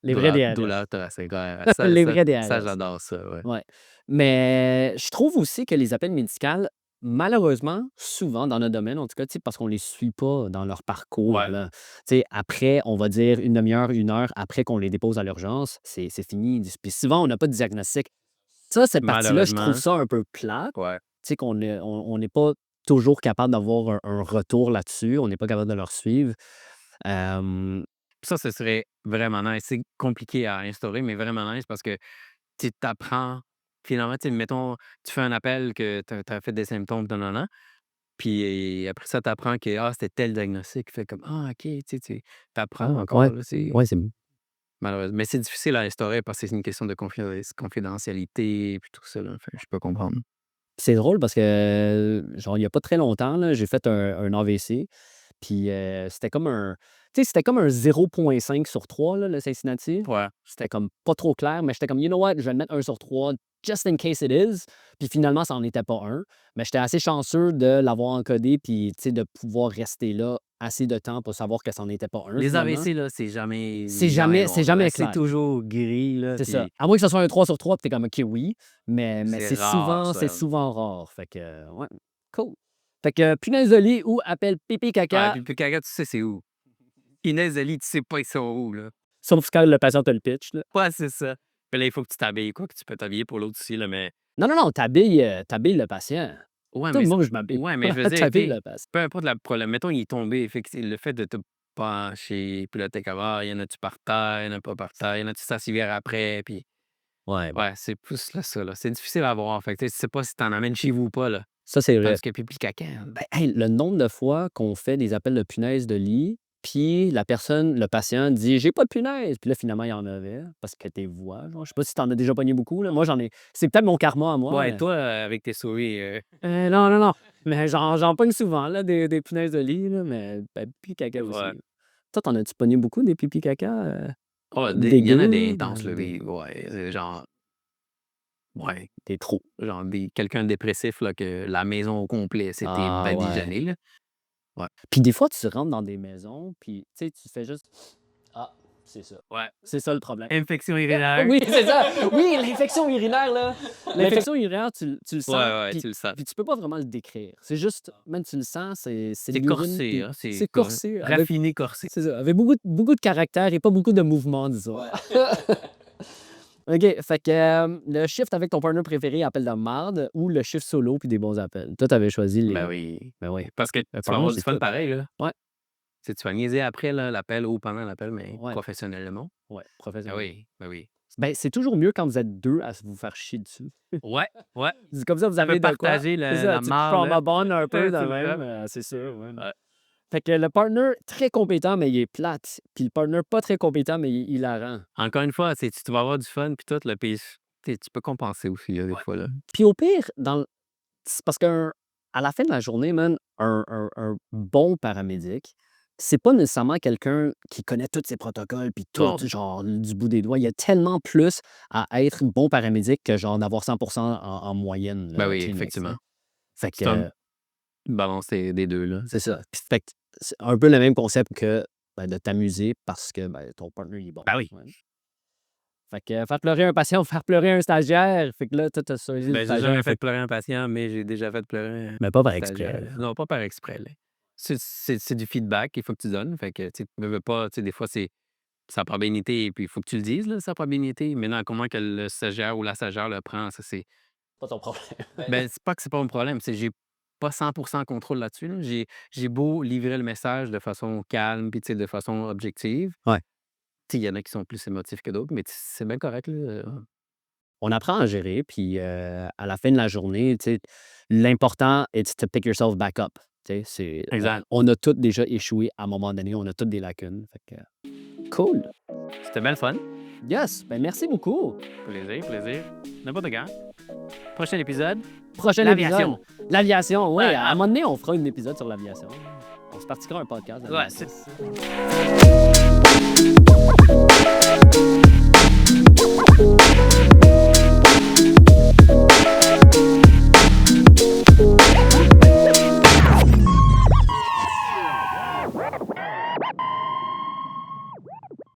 Les vrais
douleurs
DRS.
thoraciques, ouais,
Les vrais
ça
DRS.
j'adore ça, ouais.
Ouais. Mais je trouve aussi que les appels médicaux, malheureusement, souvent dans notre domaine, en tout cas, tu sais, parce qu'on les suit pas dans leur parcours,
Ouais,
là. Tu sais, après, on va dire une demi-heure, une heure après qu'on les dépose à l'urgence, c'est fini. Puis souvent, on n'a pas de diagnostic. Ça, cette partie-là, je trouve
malheureusement,
ça un peu plate.
ouais.
Tu sais, on n'est pas toujours capable d'avoir un retour là-dessus. On n'est pas capable de leur suivre. Euh,
Ça, ce serait vraiment nice. C'est compliqué à instaurer, mais vraiment nice parce que tu apprends finalement, tu sais, mettons, tu fais un appel que tu as fait des symptômes, non, puis après ça, tu apprends que, ah, c'était tel diagnostic. Fait comme, ah, OK, tu apprends
ah,
encore,
ouais.
là, c'est
Ouais, c'est
malheureusement. Mais c'est difficile à instaurer parce que c'est une question de confidentialité puis tout ça, là. Fait que je peux comprendre.
C'est drôle parce que, genre, il y a pas très longtemps, là, j'ai fait un AVC, puis c'était comme un tu sais, c'était comme un 0,5/3 là, le Cincinnati.
Ouais.
C'était comme pas trop clair, mais j'étais comme: «You know what? Je vais le mettre 1/3 just in case it is». Puis finalement, ça en était pas un, mais j'étais assez chanceux de l'avoir encodé puis, tu sais, de pouvoir rester là assez de temps pour savoir que ça en était pas un,
Les
finalement.
AVC, là, c'est jamais
C'est
bon, là.
jamais
C'est
clair.
toujours gris, là,
C'est ça.
puis
À moins que ce soit un 3/3 puis tu es comme: «OK, oui», mais
c'est rare,
c'est
ça.
souvent rare. Fait que, ouais, cool. Fait que punaise de lit ou appel pipi
Ouais,
caca,
puis le caca, tu sais c'est où. Inès de lit, tu sais pas ils sont où, là.
sauf quand le patient te le pitch, là.
Ouais, c'est ça. Puis là, il faut que tu t'habilles, quoi que tu peux t'habiller pour l'autre aussi, là, mais
Non, non, non, tu le patient.
ouais,
Tout
mais
le
c
monde, je m'habille
ouais, mais
pas.
je veux dire,
Tu
tu sais,
le patient.
peu importe la problème, mettons, il est tombé, fait que c'est le fait de te pencher, puis là, tu es comme: «Ah, y en a-tu par terre? Y en a pas par terre? Y en a-tu ça s'assouvir après?» Puis
Ouais, bon,
ouais, c'est plus là ça, là. C'est difficile à voir, fait que tu sais pas si tu en amènes chez vous ou pas, là.
ça, c'est vrai.
Tandis que pipi caca,
Ben, hey, le nombre de fois qu'on fait des appels de punaise de lit, puis le patient dit: «J'ai pas de punaise», puis là, finalement, il y en avait parce que tes voix, genre. Je sais pas si tu en as déjà pogné beaucoup, là. Moi, j'en ai c'est peut-être mon karma à moi,
ouais,
mais
toi, avec tes souris,
Non, non, non, mais j'en pogne souvent là, des punaises de lit, là, mais ben, pipi caca
ouais.
aussi. Toi, t'en as-tu pogné beaucoup des pipi caca,
Oh, il y en a des
dégueux,
intenses, là,
des
ouais, genre ouais,
des trop?
genre des quelqu'un de dépressif, là, que la maison au complet s'était
Ah ouais.
badigeonné, là. Ouais.
Puis des fois, tu rentres dans des maisons, puis tu sais, tu fais juste: «Ah, c'est ça.
Ouais.
C'est ça le problème».
Infection urinaire.
Oui, c'est ça! Oui, l'infection urinaire, là. L'infection urinaire, tu le
Ouais,
sens,
ouais, tu le sens.
puis tu peux pas vraiment le décrire. C'est juste, man, tu le sens, c'est de
C'est
l'urine,
corsé,
puis
hein,
c'est corsé, avec
raffiné, corsé.
c'est ça, avec beaucoup de caractère et pas beaucoup de mouvement, disons. OK, fait que, le shift avec ton partner préféré, appel de marde ou le shift solo puis des bons appels? Toi, tu avais choisi
Ben
les
oui.
ben oui,
Parce que tu
le
vas
partner,
avoir du
c'est
fun
tout.
pareil, là.
Ouais,
Tu sais, tu vas niaiser après, là, l'appel ou pendant l'appel, mais
ouais,
professionnellement.
ouais,
Ben
professionnel.
oui, ben oui.
Ben, c'est toujours mieux quand vous êtes 2 à vous faire chier dessus.
Ouais, ouais.
C'est comme ça, vous
Tu peux
avez de quoi
partager
c'est
le
ça,
la
tu
marde, là.
trauma bond un peu de
Tu le
même,
fais.
c'est sûr, ouais.
Ouais.
Fait que le partner très compétent, mais il est plate, puis le partner pas très compétent, mais il est hilarant.
Encore une fois, c'est tu vas avoir du fun puis tout, là, puis tu sais, tu peux compenser aussi, là, des fois, là.
Puis au pire, c'est parce qu'à la fin de la journée, man, un bon paramédic, c'est pas nécessairement quelqu'un qui connaît tous ses protocoles puis tout,
Non.
genre, du bout des doigts. Il y a tellement plus à être bon paramédic que genre d'avoir 100 en moyenne,
Ben
là,
oui,
clinique, tu
effectivement.
sais. Fait
C'est un
que
balance des 2 là.
c'est ça. Puis fait que c'est un peu le même concept que, ben, de t'amuser parce que, ben, ton partner il est bon.
Ben oui.
Ouais. Fait que faire pleurer un patient ou faire pleurer un stagiaire, fait que là, toi, tu choisi le
Ben, j'ai
stagiaire,
jamais
fait
fait pleurer un patient, mais j'ai déjà fait pleurer un
mais pas par exprès,
stagiaire.
là.
Non, pas par exprès, là. C'est du feedback qu'il faut que tu donnes, fait que, tu sais, veux pas, tu sais, des fois, c'est sa probabilité, puis il faut que tu le dises, là, sa probabilité. Maintenant, comment que le stagiaire ou la stagiaire le prend, ça, c'est...
Pas ton problème.
Ben, c'est pas que c'est pas mon problème, c'est que j'ai pas 100% contrôle là-dessus, là. J'ai beau livrer le message de façon calme, puis, tu sais, de façon objective.
Ouais.
Tu sais, il y en a qui sont plus émotifs que d'autres, mais c'est bien correct, là.
On apprend à gérer, puis à la fin de la journée, tu sais, l'important, it's to pick yourself back up. Tu sais,
Exact.
on a tous déjà échoué à un moment donné, on a toutes des lacunes. Fait que, cool.
C'était bien le fun.
Yes, ben merci beaucoup.
Plaisir. N'importe quand. Prochain épisode.
Prochain
L'aviation.
épisode. L'aviation, oui.
Ouais,
À un moment donné, on fera un épisode sur l'aviation. On se partira un podcast.
Ouais,
d'aviation.
c'est...